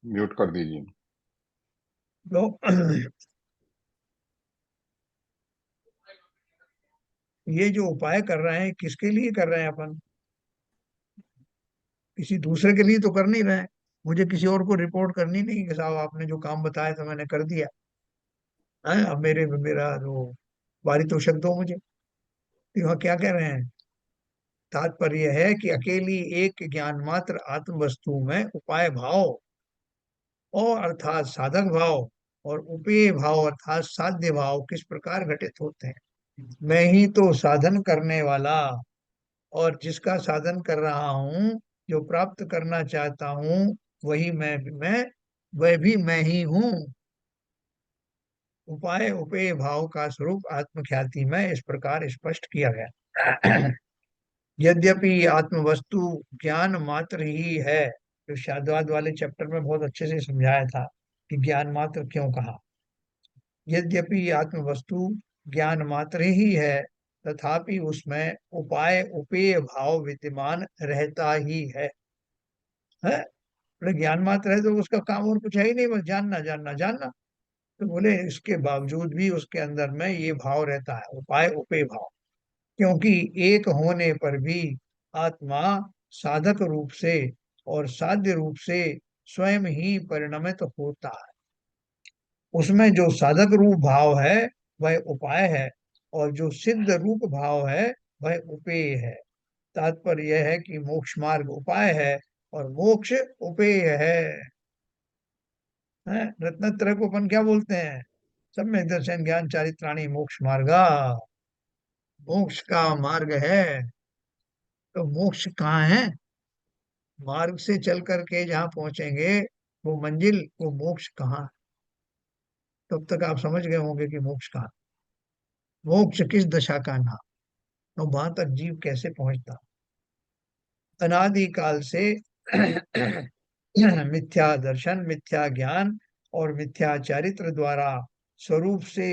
म्यूट कर दीजिए। तो ये जो उपाय कर रहे हैं किसके लिए कर रहे हैं अपन? किसी दूसरे के लिए तो कर नहीं रहे हैं। मुझे किसी और को रिपोर्ट करनी नहीं कि साहब आपने जो काम बताया था मैंने कर दिया है, अब मेरा जो पारितोषिक दो मुझे। तो वहाँ क्या कह रहे हैं? तात्पर्य है कि अकेली एक ज्ञान मात्र आत्म वस्तु में उपाय भाव और अर्थात साधक भाव और उपेय भाव अर्थात साध्य भाव किस प्रकार घटित होते हैं। मैं ही तो साधन करने वाला और जिसका साधन कर रहा हूँ, जो प्राप्त करना चाहता हूँ, वही मैं वह भी मैं ही हूँ। उपाय उपेय भाव का स्वरूप आत्मख्याति में इस प्रकार स्पष्ट किया गया। यद्यपि आत्म वस्तु ज्ञान मात्र ही है, जो शाद्वाद वाले चैप्टर में बहुत अच्छे से समझाया था कि ज्ञान मात्र क्यों कहा। यद्यपि आत्म वस्तु ज्ञान मात्र ही है, तथापि उसमें उपाय उपेय भाव विद्यमान रहता ही है? बोले ज्ञान मात्र है तो उसका काम और कुछ है ही नहीं, बस जानना जानना जानना। तो बोले इसके बावजूद भी उसके अंदर में ये भाव रहता है, उपाय उपेय भाव। क्योंकि एक होने पर भी आत्मा साधक रूप से और साध्य रूप से स्वयं ही परिणमित होता है। उसमें जो साधक रूप भाव है वह उपाय है, और जो सिद्ध रूप भाव है वह उपेय है। तात्पर्य यह है कि मोक्ष मार्ग उपाय है और मोक्ष उपेय है। रत्नत्रय को अपन क्या बोलते हैं? सम्यक दर्शन ज्ञान चारित्राणी मोक्ष मार्गा। मोक्ष का मार्ग है। तो मोक्ष कहाँ है? मार्ग से चल करके जहाँ पहुंचेंगे वो मंजिल, वो मोक्ष कहाँ? तब तक आप समझ गए होंगे कि मोक्ष कहाँ, मोक्ष किस दशा का नाम, और वहां तक जीव कैसे पहुंचता। अनादि काल से मिथ्या दर्शन, मिथ्या ज्ञान और मिथ्या चारित्र द्वारा स्वरूप से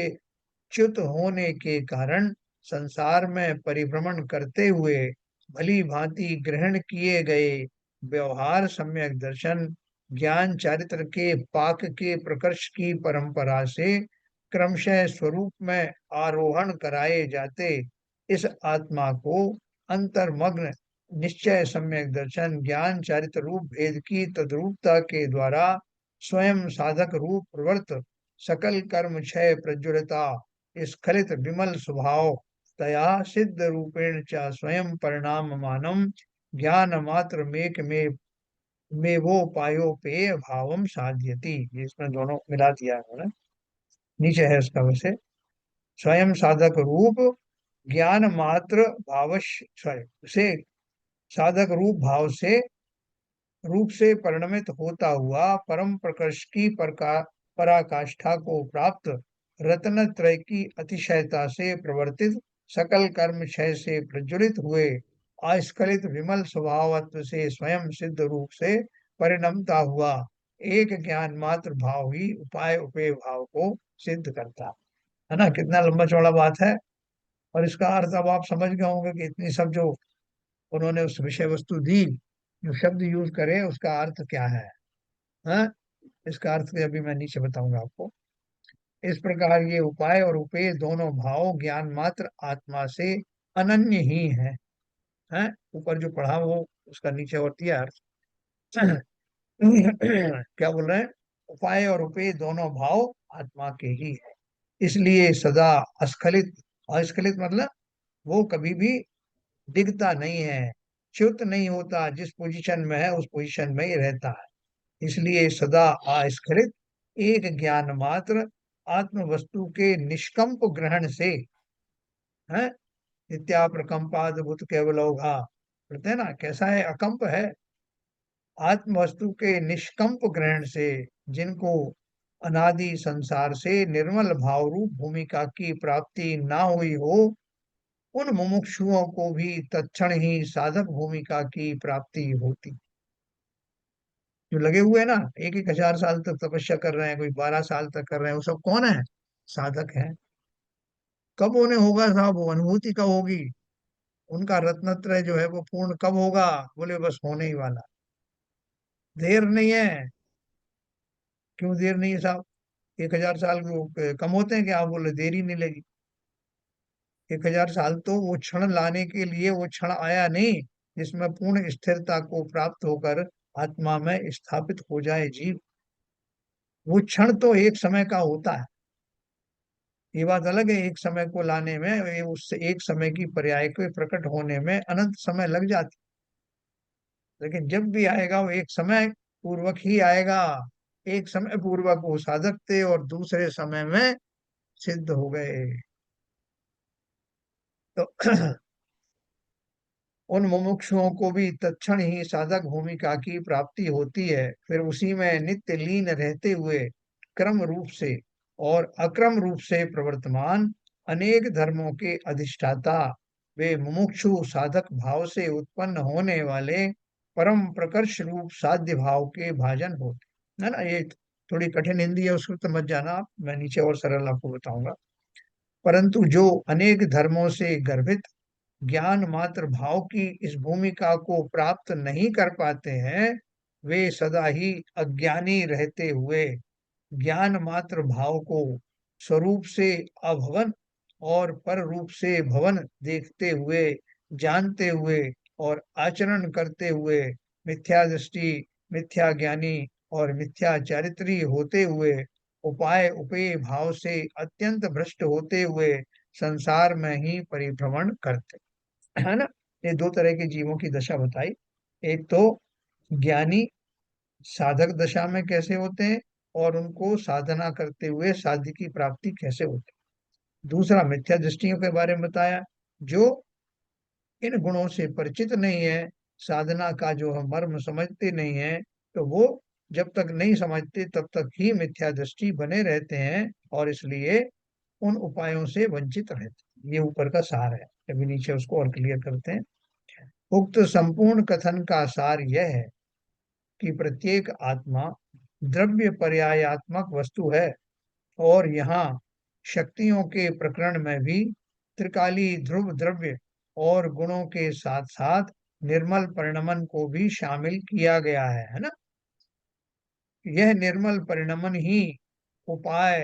च्युत होने के कारण संसार में परिभ्रमण करते हुए भली भांति ग्रहण किए गए व्यवहार सम्यक दर्शन ज्ञान चारित्र के पाक के प्रकर्ष की परंपरा से क्रमशः स्वरूप में आरोहण कराए जाते इस आत्मा को अंतर्मग्न निश्चय सम्यक दर्शन ज्ञान चारित्र रूप भेद की तद्रूपता के द्वारा स्वयं साधक रूप प्रवृत्त सकल कर्म क्षय प्रज्वलता स्खलित विमल स्वभाव तया सिद्ध रूपेण च स्वयं परिणाम मानम ज्ञान मात्र में वो पायो पेय भावम साध्यति। ये इसमें दोनों मिला दिया है उन्होंने, नीचे है उसका वैसे। स्वयं साधक रूप ज्ञान मात्र भावश से साधक रूप भाव से रूप से परिणमित होता हुआ परम प्रकर्ष की पराकाष्ठा को प्राप्त रत्न त्रय की अतिशयता से प्रवर्तित सकल कर्म क्षय से प्रज्वलित हुए अस्खलित विमल स्वभावत्व से स्वयं सिद्ध रूप से परिणमता हुआ एक ज्ञान मात्र भाव ही उपाय उपेय भाव को सिद्ध करता है ना। कितना लंबा चौड़ा बात है। और इसका अर्थ अब आप समझ गए होंगे कि इतनी सब जो उन्होंने उस विषय वस्तु दी, जो शब्द यूज करे उसका अर्थ क्या है। हाँ, इसका अर्थ अभी मैं नीचे बताऊंगा आपको। इस प्रकार ये उपाय और उपेय दोनों भाव ज्ञान मात्र आत्मा से अनन्य ही हैं। ऊपर जो पढ़ा वो उसका नीचे और दिया अर्थ। क्या बोल रहे हैं? उपाय और उपेय दोनों भाव आत्मा के ही है, इसलिए सदा अस्खलित, अस्खलित मतलब वो कभी भी दिखता नहीं है, च्युत नहीं होता, जिस पोजीशन में है उस पोजीशन में ही रहता है। इसलिए सदा अस्खलित एक ज्ञान मात्र आत्म वस्तु के निष्कंप ग्रहण से है, नित्या प्रकंपाद्भुत केवलोघा बोलते हैं ना, कैसा है? अकंप है। आत्म वस्तु के निष्कंप ग्रहण से, जिनको अनादि संसार से निर्मल भाव रूप भूमिका की प्राप्ति ना हुई हो, उन मुमुक्षुओं को भी तत्क्षण ही साधक भूमिका की प्राप्ति होती। जो लगे हुए हैं ना, 1,000 साल तक तपस्या कर रहे हैं, कोई 12 साल तक कर रहे हैं, वो सब कौन है? साधक हैं। कब उन्हें होगा साहब? वो अनुभूति कब होगी? उनका रत्नत्रय जो है वो पूर्ण कब होगा? बोले बस होने ही वाला, देर नहीं है। क्यों देर नहीं है साहब? 1,000 साल कम होते हैं क्या? आप बोले देर ही नहीं लगी। 1,000 साल तो वो क्षण लाने के लिए, वो क्षण आया नहीं जिसमें पूर्ण स्थिरता को प्राप्त होकर आत्मा में स्थापित हो जाए जीव। वो क्षण तो एक समय का होता है। ये बात अलग है, एक समय को लाने में, उससे एक समय की पर्याय के प्रकट होने में अनंत समय लग जाती, लेकिन जब भी आएगा वो एक समय पूर्वक ही आएगा। एक समय पूर्वक वो साधक थे और दूसरे समय में सिद्ध हो गए। तो उन मुमुक्षुओं को भी तत्क्षण ही साधक भूमिका की प्राप्ति होती है, फिर उसी में नित्य लीन रहते हुए क्रम रूप से और अक्रम रूप से प्रवर्तमान अनेक धर्मों के अधिष्ठाता वे मुमुक्षु साधक भाव से उत्पन्न होने वाले परम प्रकर्ष रूप साध्य भाव के भाजन होते है ना। ये थोड़ी कठिन हिंदी है, उसको समझ जाना आप, मैं नीचे और सरल आपको बताऊंगा। परंतु जो अनेक धर्मों से गर्भित ज्ञान मात्र भाव की इस भूमिका को प्राप्त नहीं कर पाते हैं, वे सदा ही अज्ञानी रहते हुए ज्ञान मात्र भाव को स्वरूप से अभवन और पर रूप से भवन देखते हुए, जानते हुए और आचरण करते हुए मिथ्या दृष्टि, मिथ्या ज्ञानी और मिथ्या चारित्री होते हुए, उपाय उपेय भाव से अत्यंत भ्रष्ट होते हुए संसार में ही परिभ्रमण करते, है ना। ये दो तरह के जीवों की दशा बताई। एक तो ज्ञानी साधक दशा में कैसे होते हैं और उनको साधना करते हुए साध्य की प्राप्ति कैसे होती है। दूसरा मिथ्या दृष्टियों के बारे में बताया, जो इन गुणों से परिचित नहीं है, साधना का जो हम मर्म समझते नहीं है, तो वो जब तक नहीं समझते तब तक ही मिथ्या दृष्टि बने रहते हैं और इसलिए उन उपायों से वंचित रहते हैं। ये ऊपर का सार है, अभी नीचे उसको और क्लियर करते हैं। उक्त संपूर्ण कथन का सार यह है कि प्रत्येक आत्मा द्रव्य पर्यायात्मक वस्तु है और यहाँ शक्तियों के प्रकरण में भी त्रिकाली ध्रुव द्रव्य और गुणों के साथ साथ निर्मल परिणमन को भी शामिल किया गया है ना। यह निर्मल परिणमन ही उपाय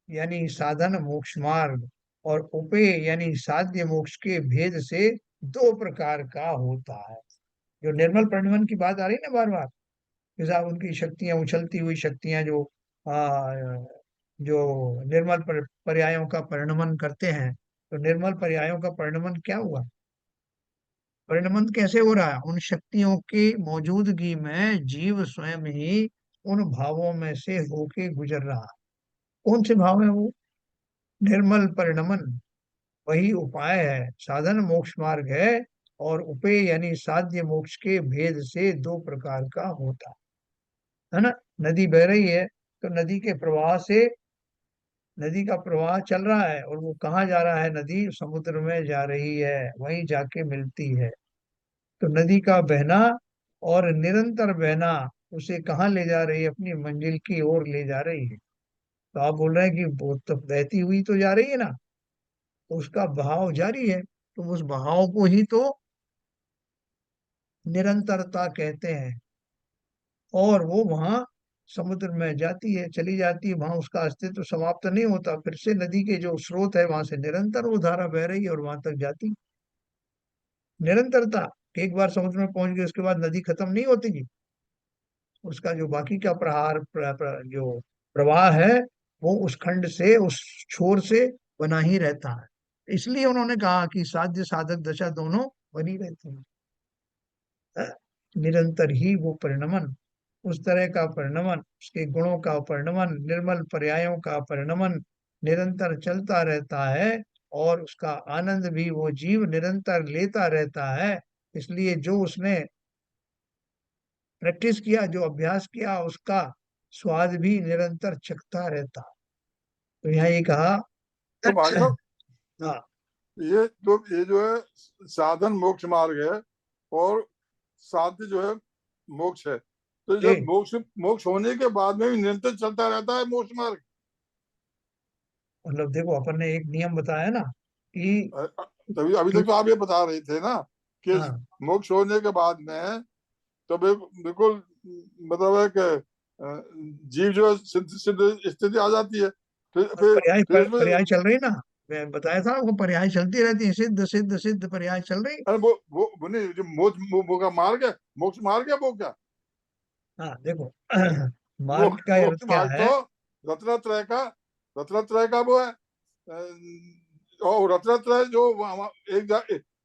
यानी साधन मोक्ष मार्ग और उपेय यानी साध्य मोक्ष के भेद से दो प्रकार का होता है। जो निर्मल परिणमन की बात आ रही है ना बार बार, जैसा उनकी शक्तियां, उछलती हुई शक्तियां जो निर्मल पर्यायों का परिणमन करते हैं, तो निर्मल पर्यायों का परिणमन क्या हुआ? परिणमन कैसे हो रहा है? उन शक्तियों की मौजूदगी में जीव स्वयं ही उन भावों में से होके गुजर रहा है। कौन से भाव है वो? निर्मल परिणमन वही उपाय है, साधन मोक्ष मार्ग है, और उपेय यानी साध्य मोक्ष के भेद से दो प्रकार का होता है ना। नदी बह रही है, तो नदी के प्रवाह से, नदी का प्रवाह चल रहा है और वो कहाँ जा रहा है? नदी समुद्र में जा रही है, वहीं जाके मिलती है। तो नदी का बहना और निरंतर बहना उसे कहाँ ले जा रही है? अपनी मंजिल की ओर ले जा रही है। तो आप बोल रहे हैं कि वो तो बहती हुई तो जा रही है ना, तो उसका बहाव जारी है, तो उस बहाव को ही तो निरंतरता कहते हैं। और वो वहां समुद्र में जाती है, चली जाती है, वहां उसका अस्तित्व समाप्त नहीं होता, फिर से नदी के जो स्रोत है वहां से निरंतर वो धारा बह रही है और वहां तक जाती, निरंतरता। एक बार समुद्र में पहुंच गई उसके बाद नदी खत्म नहीं होती जी, उसका जो बाकी का जो प्रवाह है वो उस खंड से, उस छोर से बना ही रहता है। इसलिए उन्होंने कहा कि साध्य साधक दशा दोनों बनी रहती है। निरंतर ही वो परिणमन, उस तरह का परिणमन, उसके गुणों का परिणमन, निर्मल पर्यायों का परिणमन निरंतर चलता रहता है, और उसका आनंद भी वो जीव निरंतर लेता रहता है। इसलिए जो उसने प्रैक्टिस किया, जो अभ्यास किया, उसका स्वाद भी निरंतर चखता रहता। तो यहाँ ये कहा। तो भाई साहब, हाँ ये जो है साधन मोक्ष मार्ग है, और साध्य जो है मोक्ष है। तो जब ठीक, मोक्ष मोक्ष होने के बाद में भी निरंतर चलता रहता है मोक्ष मार्ग। मतलब देखो अपन ने एक नियम बताया ना कि तभी अभी तक तो आप ये बता रहे थे ना कि हाँ, मोक्ष होने के बाद में तो बिल्कुल मतलब है कि जीव जो है सिद्ध सिद्ध स्थिति आ जाती है। फिर इसमें पर्याय चल रही ना, मैं बताया था वो पर्याय चलती रहती है, सिद्ध सिद्ध सिद्ध पर्याय चल रही। अरे वो नहीं, जो मोक्ष वो का मार्ग है, मोक्ष मार्ग है वो क्या? हाँ देखो वो मार्ग का अर्थ मोक्ष क्या मार्ग है। तो रत्नत्रय का रत्नत्रय का वो है। और रत्नत्रय जो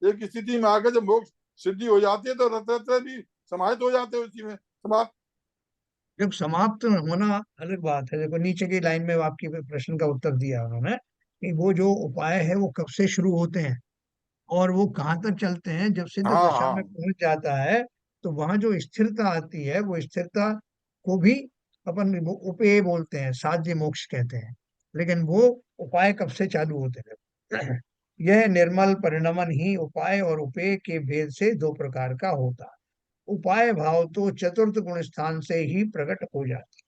एक स्थिति में आकर जब मोक्ष सिद्धि हो जाती है तो रत्नत्रय भी समाहित हो जाते हैं उसी में, समाप्त। जब समाप्त होना अलग बात है, देखो नीचे की लाइन में आपकी प्रश्न का उत्तर दिया उन्होंने कि वो जो उपाय है वो कब से शुरू होते हैं और वो कहाँ तक चलते हैं। जब सिद्ध हाँ दशा में हाँ पहुंच जाता है तो वहां जो स्थिरता आती है, वो स्थिरता को भी अपन वो उपेय बोलते हैं, साध्य मोक्ष कहते हैं। लेकिन वो उपाय कब से चालू होते हैं यह निर्मल परिणमन ही उपाय और उपेय के भेद से दो प्रकार का होता है। उपाय भाव तो चतुर्थ गुण स्थान से ही प्रकट हो जाता है,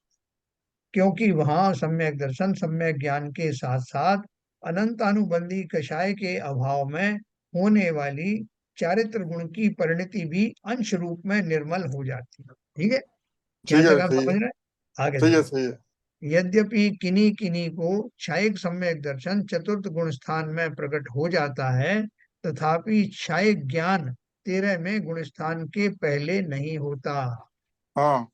क्योंकि वहां सम्यक दर्शन, सम्यक ज्ञान के साथ साथ अनंतानुबंधी कषाय के अभाव में होने वाली चारित्र गुण की परिणति भी अंश रूप में निर्मल हो जाती है। ठीक है, ठीक यहाँ तक है, आप सही है, समझ रहे हैं? आगे सही है, देखो। सही है। यद्यपि किन्हीं किन्हीं को क्षयिक सम्यक दर्शन चतुर्थ गुण स्थान में प्रकट हो जाता है, तथापि क्षयिक ज्ञान 13 में गुण स्थान के पहले नहीं होता। हाँ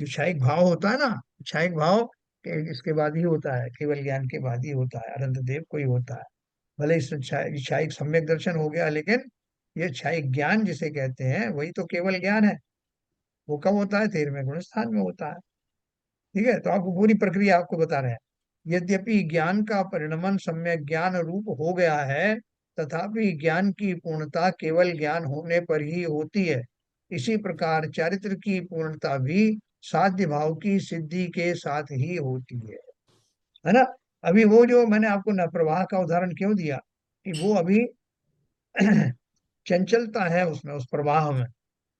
जो क्षयिक भाव होता है ना, क्षयिक भाव इसके बाद ही होता है, केवल ज्ञान के बाद ही होता है, अनंत देव को ही होता है। भले इस क्षयिक सम्यक दर्शन हो गया, लेकिन ये क्षयिक ज्ञान जिसे कहते हैं वही तो केवल ज्ञान है। वो कब होता है? 13वें गुण स्थान में होता है। ठीक है, तो आपको पूरी प्रक्रिया आपको बता रहे हैं। यद्यपि ज्ञान का परिणमन सम्यक ज्ञान रूप हो गया है, तथापि ज्ञान की पूर्णता केवल ज्ञान होने पर ही होती है। इसी प्रकार चारित्र की पूर्णता भी साध्य भाव की सिद्धि के साथ ही होती है ना। अभी वो जो मैंने आपको न प्रवाह का उदाहरण क्यों दिया कि वो अभी चंचलता है उसमें, उस प्रवाह में।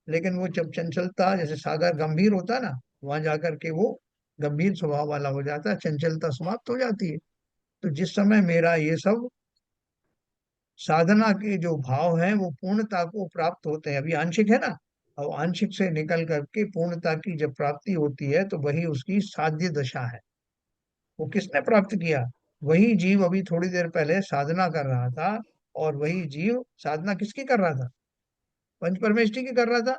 लेकिन वो जब चंचलता, जैसे सागर गंभीर होता है ना, वहां जाकर के वो गंभीर स्वभाव वाला हो जाता है, चंचलता समाप्त हो जाती है। तो जिस समय मेरा ये सब साधना के जो भाव हैं वो पूर्णता को प्राप्त होते हैं, अभी आंशिक है ना, और आंशिक से निकल करके पूर्णता की जब प्राप्ति होती है तो वही उसकी साध्य दशा है। वो किसने प्राप्त किया? वही जीव अभी थोड़ी देर पहले साधना कर रहा था, और वही जीव साधना किसकी कर रहा था? पंच परमेष्टि की कर रहा था।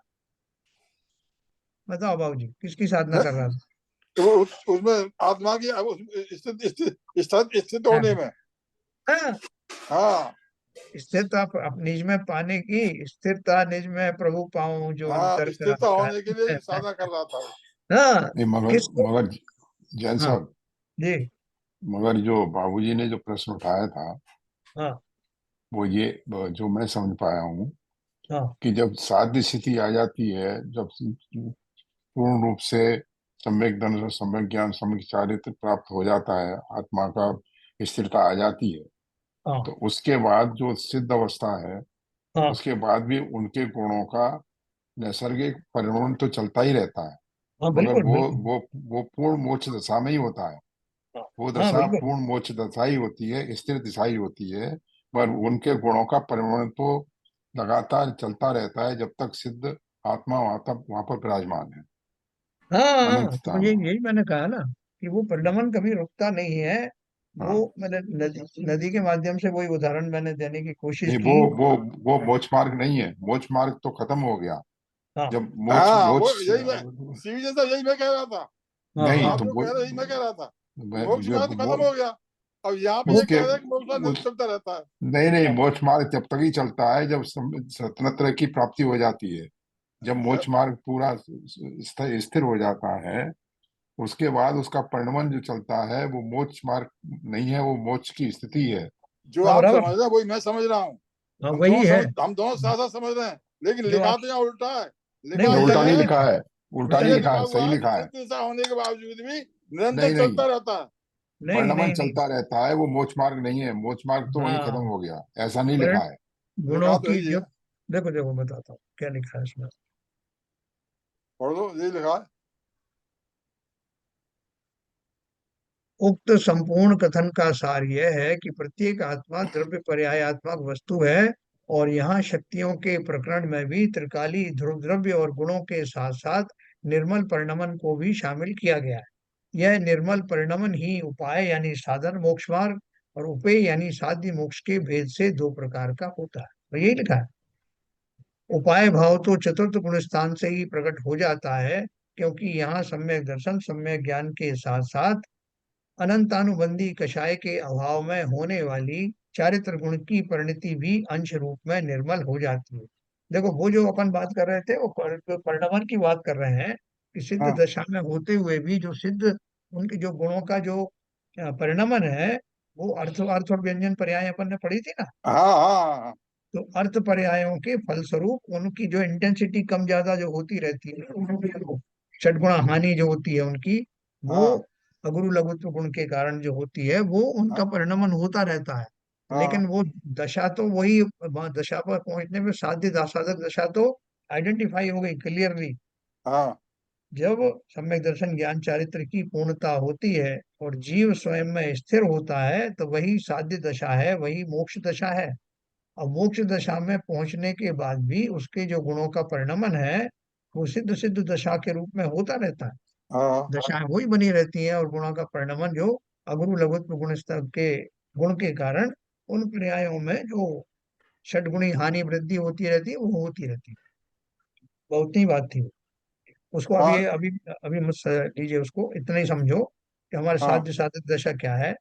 बताओ बाबू जी, किसकी साधना कर रहा तो वो उसमें आत्मा की अब स्थित स्थित स्थित स्थित था? होने में। हाँ, हाँ स्थिरता निज में पाने की, स्थिरता निज में प्रभु पाऊं जो हाँ, अंतर स्थिरता कराता होने के लिए है। साधना कर रहा था वो। हाँ, नहीं, मगर किसको? मगर जैन हाँ साहब, जी, मगर जो बाबूजी ने जो प्रश्न उठाया था, हाँ वो ये जो मैं समझ पाया हूँ हाँ कि जब साध्य स्थिति आ जाती है, जब पूर्ण रूप से सम्यक दर्शन, सम्यक ज्ञान, सम्यक चारित्र प्राप्त हो जाता है, आत्मा का स्थिरता आ जाती है, हाँ तो उसके बाद जो सिद्ध अवस्था है, हाँ उसके बाद भी उनके गुणों का नैसर्गिक परिणमन तो चलता ही रहता है। हाँ, मगर बिल्कुल वो बिल्कुल। वो वो पूर्ण मोक्ष दशा में ही होता है। हाँ वो हाँ, दशा बिल्कुल। पूर्ण मोक्ष दशा ही होती है, स्थिर दिशा ही होती है। पर उनके गुणों का परिवर्तन तो लगातार चलता रहता है जब तक सिद्ध आत्मा वहां पर विराजमान है। हाँ हाँ, अनंतता तो में। यही मैंने कहा ना कि वो परिणमन कभी रुकता नहीं है। वो हाँ, मैंने नदी के माध्यम से वही उदाहरण मैंने देने की कोशिश नहीं, वो की। वो वो मोक्ष मार्ग नहीं है, मोक्ष मार्ग तो खत्म हो गया। हाँ जब मोक्ष हाँ, वो मोक्ष यही मैं सीवी साहब यही मैं कह रहा था। हाँ नहीं हाँ। आप तो जो वो कह रहे हैं यही मैं कह रहा था कि मोक्ष जब मार्ग तो वो खत्म हो गया। अब यहाँ पे ये उसके कह रहे हैं कि मोक्ष मार्ग उस निरंतर चलता रहता है। नहीं नहीं, हाँ, मोक्ष मार्ग तब तक ही चलता है जब स्वतंत्र की प्राप्ति हो जाती है। जब मोक्ष मार्ग पूरा स्थिर हो जाता है, उसके बाद उसका परिणमन जो चलता है वो मोक्ष मार्ग नहीं है, वो मोक्ष की स्थिति है। जो हाँ, आप बराबर। समझ रहे हैं वही मैं समझ रहा हूँ। हाँ, वही है। हम दोनों साथ साथ समझ रहे हैं, लेकिन जो लिखा आप तो यहाँ उल्टा है। नहीं, लिखा नहीं, ये उल्टा उल्टा नहीं नहीं है, लिखा है। है, उल्टा उल्टा नहीं ये नहीं लिखा है। लिखा है, हुआ सही है कि लिखा है। सिद्ध दिशा होने के बावजूद भी निरंतर नहीं नहीं, चलता रहता है। नहीं परिणमन नहीं नहीं। चलता रहता है, वो मोक्ष मार्ग नहीं है, मोक्ष मार्ग तो वहीं खत्म हाँ, हो गया, ऐसा नहीं पर लिखा है। गुणों लिखा तो की यही जो, है, देखो देखो बताता हूँ क्या लिखा है इसमें। पढ़ लो, यही लिखा है। उक्त संपूर्ण कथन का सार यह है कि प्रत्येक आत्मा द्रव्य पर्यायात्मक वस्तु है, और यहाँ शक्तियों के प्रकरण में भी त्रिकाली ध्रुव द्रव्य और गुणों के साथ साथ निर्मल परिणमन को भी शामिल किया गया है। यह निर्मल परिणमन ही उपाय यानी साधन मोक्ष मार्ग और उपेय यानी साध्य मोक्ष के भेद से दो प्रकार का होता है। तो यही लिखा है। उपाय भाव तो चतुर्थ गुण स्थान से ही प्रकट हो जाता है, क्योंकि यहाँ सम्यक दर्शन सम्यक ज्ञान के साथ साथ अनंतानुबंधी कषाय के अभाव में होने वाली चारित्र गुण की परिणति भी अंश रूप में निर्मल हो जाती है। देखो वो जो अपन बात कर रहे थे वो परिणमन की बात कर रहे हैं कि सिद्ध हाँ दशा में होते हुए भी जो सिद्ध उनके जो गुणों का जो परिणमन है, वो अर्थ अर्थ और व्यंजन पर्याय अपन ने पढ़ी थी ना। हाँ हाँ हाँ तो अर्थ पर्यायों के फलस्वरूप उनकी जो इंटेंसिटी कम ज्यादा जो होती रहती है, उनकी जो षटगुणा हानि जो होती है उनकी, वो हाँ अगुरु लघुत्व गुण के कारण जो होती है वो उनका हाँ परिणमन होता रहता है। हाँ लेकिन वो दशा तो वही, वहाँ दशा पर पहुंचने में साध्य साधक दशा तो आइडेंटिफाई हो गई क्लियरली। हाँ जब सम्यक दर्शन ज्ञान चारित्र की पूर्णता होती है और जीव स्वयं में स्थिर होता है तो वही साध्य दशा है, वही मोक्ष दशा है। अब मोक्ष दशा में पहुंचने के बाद भी उसके जो गुणों का परिणमन है वो सिद्ध सिद्ध दशा के रूप में होता रहता है। हाँ दशाएं वही बनी रहती हैं और गुणों का परिणमन जो अगुरु लघुत्व गुण स्तर के गुण के कारण उन पर्यायों में जो षटगुणी हानि वृद्धि होती रहती है वो होती रहती है। बहुत ही बात थी। उसको अभी हाँ अभी अभी मत लीजिए, उसको इतना ही समझो कि हमारे हाँ साध्य साधक दशा क्या है।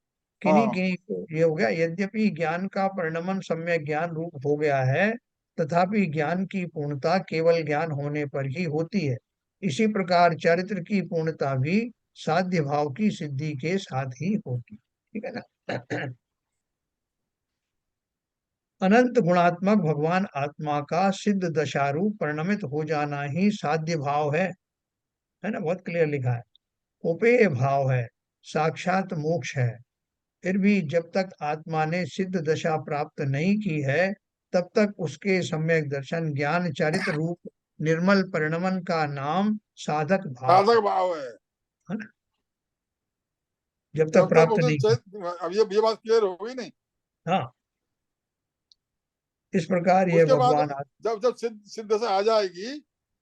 किन्हीं हाँ किन्हीं को ये हो गया, यद्यपि ज्ञान का परिणमन सम्यक ज्ञान रूप हो गया है, तथापि ज्ञान की पूर्णता केवल ज्ञान होने पर ही होती है। इसी प्रकार चरित्र की पूर्णता भी साध्य भाव की सिद्धि के साथ ही होगी। ठीक है ना। अनंत गुणात्मक भगवान आत्मा का सिद्ध दशारूप परिणमित हो जाना ही साध्य भाव है ना, बहुत क्लियर लिखा है। उपेय भाव है, साक्षात मोक्ष है। फिर भी जब तक आत्मा ने सिद्ध दशा प्राप्त नहीं की है, तब तक उसके सम्यक दर्शन ज्ञान चारित्र रूप निर्मल परिणमन का नाम साधक भाव है। साधक भाव है। है ना, जब तक जब तक प्राप्त उसे नहीं की। अब ये बात क्लियर हो गई नहीं। हाँ, इस प्रकार ये उसके बाद भगवान जब जब सिद्ध से आ जाएगी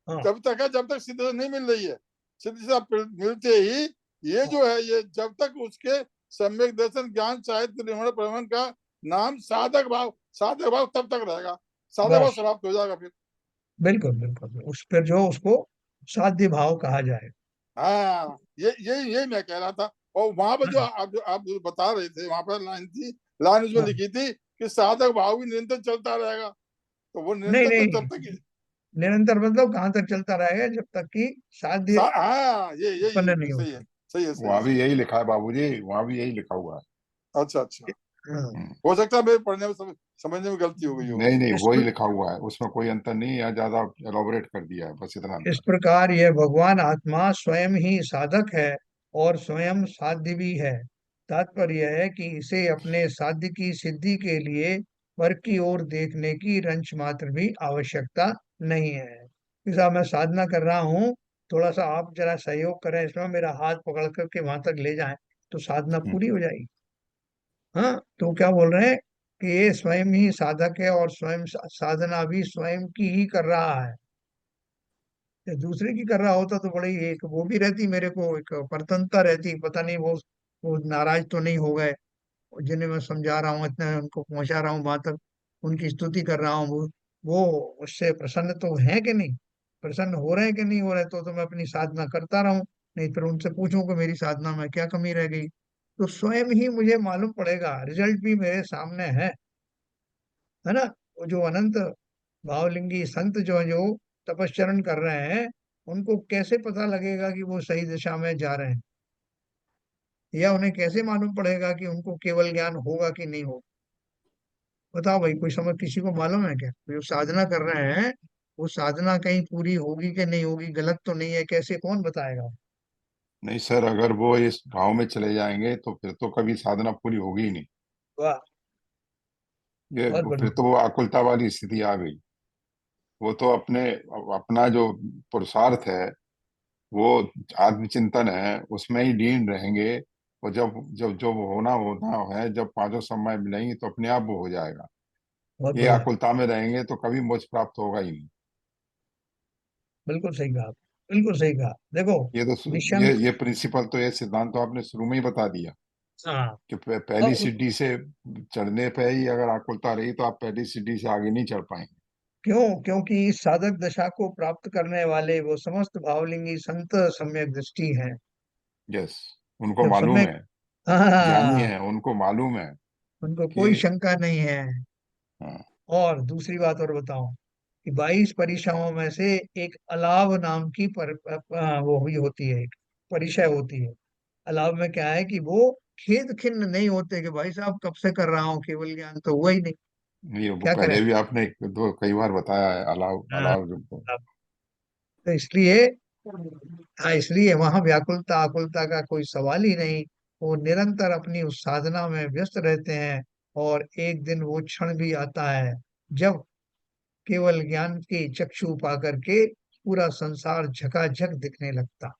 हाँ तब तक है, जब तक सिद्ध से नहीं मिल रही है। सिद्ध से मिलते ही ये हाँ, जो है, ये जब तक उसके सम्यक दर्शन ज्ञान साहित्य निर्मल प्रबंधन का नाम साधक भाव तब तक रहेगा। साधक भाव बस समाप्त हो जाएगा फिर। बिल्कुल बिल्कुल, उस पर जो उसको साध्य भाव कहा जाए। हाँ, ये मैं कह रहा था। और वहां पर जो आप जो बता रहे थे, वहां पर लाइन थी, लाइन उसमें हाँ, लिखी थी कि साधक भाव भी निरंतर चलता रहेगा। तो वो नहीं निरंतर तो नहीं, तब तक निरंतर मतलब कहाँ तक चलता रहेगा, जब तक कि साध्य हाँ, उत्पन्न नहीं सही है, होता। सही है, सही है, वहां भी सही है। यही लिखा है बाबूजी, वहां भी यही लिखा हुआ है। अच्छा अच्छा। हाँ। हम्म। हो सकता है मेरे पढ़ने में समझने में गलती हो गई हो। नहीं नहीं, इस वही प्र- लिखा हुआ है, उसमें कोई अंतर नहीं है, या ज्यादा एलोबरेट कर दिया है, बस इतना इस अंतर। प्रकार यह भगवान आत्मा स्वयं ही साधक है और स्वयं साध्य भी है। तात्पर्य यह है कि इसे अपने साध्य की सिद्धि के लिए पर की ओर देखने की रंच मात्र भी आवश्यकता नहीं है। जैसा मैं साधना कर रहा हूँ, थोड़ा सा आप जरा सहयोग करें इसमें, मेरा हाथ पकड़ करके वहां तक ले जाएं तो साधना हम्म। पूरी हो जाएगी। हाँ, तो क्या बोल रहे हैं कि ये स्वयं ही साधक है और स्वयं साधना भी स्वयं की ही कर रहा है। दूसरे की कर रहा होता तो बड़ी एक वो भी रहती, मेरे को एक प्रसन्नता रहती, पता नहीं वो नाराज तो नहीं हो गए, जिन्हें मैं समझा रहा हूँ, इतना उनको पहुंचा रहा हूँ वहां तक, उनकी स्तुति कर रहा हूँ, वो उससे प्रसन्न तो है कि नहीं, प्रसन्न हो रहे हैं कि नहीं हो रहे, तो मैं अपनी साधना करता रहूं, नहीं फिर उनसे पूछूं कि मेरी साधना में क्या कमी रह गई, तो स्वयं ही मुझे मालूम पड़ेगा, रिजल्ट भी मेरे सामने है ना। वो जो अनंत भावलिंगी संत जो जो तपश्चरण कर रहे हैं, उनको कैसे पता लगेगा कि वो सही दिशा में जा रहे हैं, या उन्हें कैसे मालूम पड़ेगा कि उनको केवल ज्ञान होगा कि नहीं होगा। बताओ भाई, कोई समझ किसी को मालूम है क्या, जो साधना कर रहे हैं वो साधना कहीं पूरी होगी कि नहीं होगी, गलत तो नहीं है, कैसे कौन बताएगा। नहीं सर, अगर वो इस भाव में चले जाएंगे तो फिर तो कभी साधना पूरी होगी ही नहीं। वाह, ये बहुत फिर बढ़िया। तो वो आकुलता वाली स्थिति आ गई। वो तो अपना जो पुरुषार्थ है, वो आत्मचिंतन है, उसमें ही लीन रहेंगे। और जब जब जो होना होना है, जब पांचों समय मिलेंगी तो अपने आप वो हो जाएगा। बहुत ये बढ़िया। आकुलता में रहेंगे तो कभी मोक्ष प्राप्त होगा ही नहीं। बिल्कुल सही कहा, बिल्कुल सही कहा। देखो, ये तो निशंक। ये प्रिंसिपल तो, ये सिद्धांत तो आपने शुरू में ही बता दिया हाँ। कि पहली अब सीढ़ी से चढ़ने पे ही अगर आकुलता रही तो आप पहली सीढ़ी से आगे नहीं चढ़ पाएंगे। क्यों? क्योंकि इस साधक दशा को प्राप्त करने वाले वो समस्त भावलिंगी संत सम्यक दृष्टि हैं। यस, उनको जब मालूम सम्यक, है, ज्ञानी हाँ, है, उनको मालूम है उनको कि कोई शंका नहीं है। हाँ। और दूसरी बात और बताऊं, कि 22 परीक्षाओं में से एक अलाव नाम की वो हुई होती है, एक परिचय होती है। अलाव में क्या है कि वो खेद खिन्न नहीं होते कि भाई साहब कब से कर रहा हूँ, केवल ज्ञान तो हुआ ही नहीं, ये वो क्या करें। पहले भी आपने दो कई बार बताया है, अलाव हाँ, अलाव जो। तो इसलिए, हाँ, इसलिए वहां व्याकुलता आकुलता का कोई सवाल ही नहीं। वो निरंतर अपनी उस साधना में व्यस्त रहते हैं, और एक दिन वो क्षण भी आता है जब केवल ज्ञान के चक्षु पा करके पूरा संसार झकाझक दिखने लगता।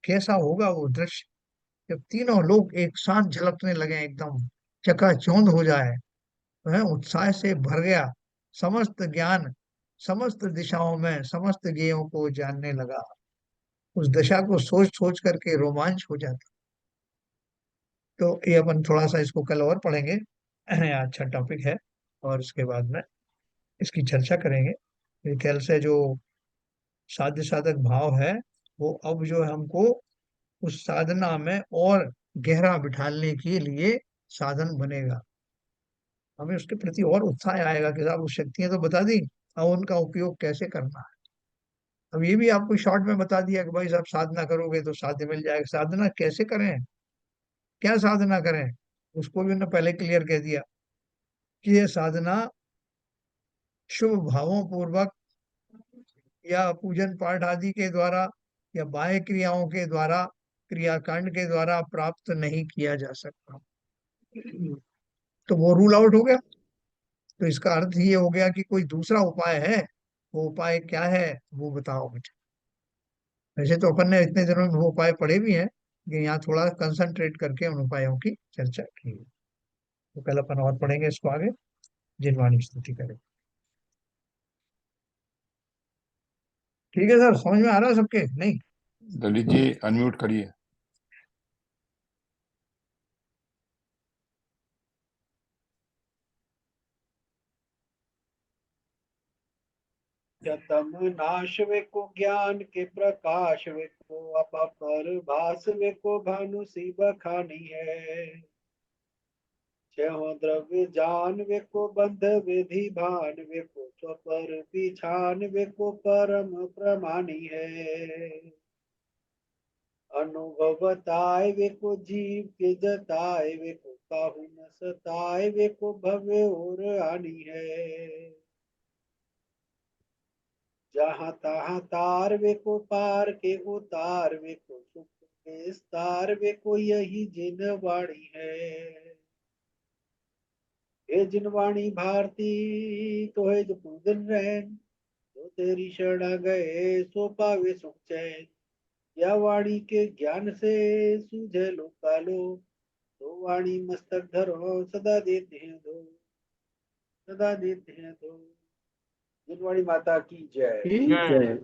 कैसा होगा वो दृश्य, जब तीनों लोग एक साथ झलकने लगे, एकदम चकाचौंध हो जाए, वह उत्साह से भर गया, समस्त ज्ञान समस्त दिशाओं में समस्त ज्ञेयों को जानने लगा। उस दशा को सोच सोच करके रोमांच हो जाता। तो ये अपन थोड़ा सा इसको कल और पढ़ेंगे, अच्छा टॉपिक है, और उसके बाद में इसकी चर्चा करेंगे। मेरे ख्याल से जो साध्य साधक भाव है, वो अब जो है हमको उस साधना में और गहरा बिठाने के लिए साधन बनेगा। हमें उसके प्रति और उत्साह आएगा कि साहब, वो शक्तियां तो बता दी, अब उनका उपयोग कैसे करना है। अब ये भी आपको शॉर्ट में बता दिया कि भाई साहब, साधना करोगे तो साध्य मिल जाएगा, साधना कैसे करें, क्या साधना करें, उसको भी उन्होंने पहले क्लियर कह दिया कि ये साधना शुभ भावों पूर्वक या पूजन पाठ आदि के द्वारा या बाह्य क्रियाओं के द्वारा, क्रियाकांड के द्वारा प्राप्त नहीं किया जा सकता। तो वो रूल आउट हो गया। तो इसका अर्थ ये हो गया कि कोई दूसरा उपाय है, वो उपाय क्या है, वो बताओ मुझे। वैसे तो अपन ने इतने दिनों में वो उपाय पढ़े भी हैं, लेकिन यहाँ थोड़ा कंसंट्रेट करके उन उपायों की चर्चा की है। तो कल अपन और पढ़ेंगे इसको आगे, जिनवाणी स्तुति करें। ठीक है सर, समझ में आ रहा है सबके नहीं? ललित जी अनम्यूट करिए। तम नाश वे को ज्ञान के प्रकाश वे को अपर भास वे को भानु सी बखानी है। छह द्रव्य जान वे को बंध विधि भान वे को स्वपर पिछान वे को परम प्रमाणी है। अनुभव बताए वे को जीव के जताए वे को काहू न सताए वे को भव्य और आनी है। जहाँ तहाँ तार वे को पार के उतार वे को सुख के विस्तार वे को यही जिन वाणी है। हे जिन वाणी भारती तो है जो पूजन रहन, जो तेरी शरण गए सो पावे सुख चैन। या वाणी के ज्ञान से सूझे लो कालो, तो वाणी मस्तक धरो सदा देते हैं दो, सदा देते हैं दो। जिन वाणी माता की जय। ठीक है।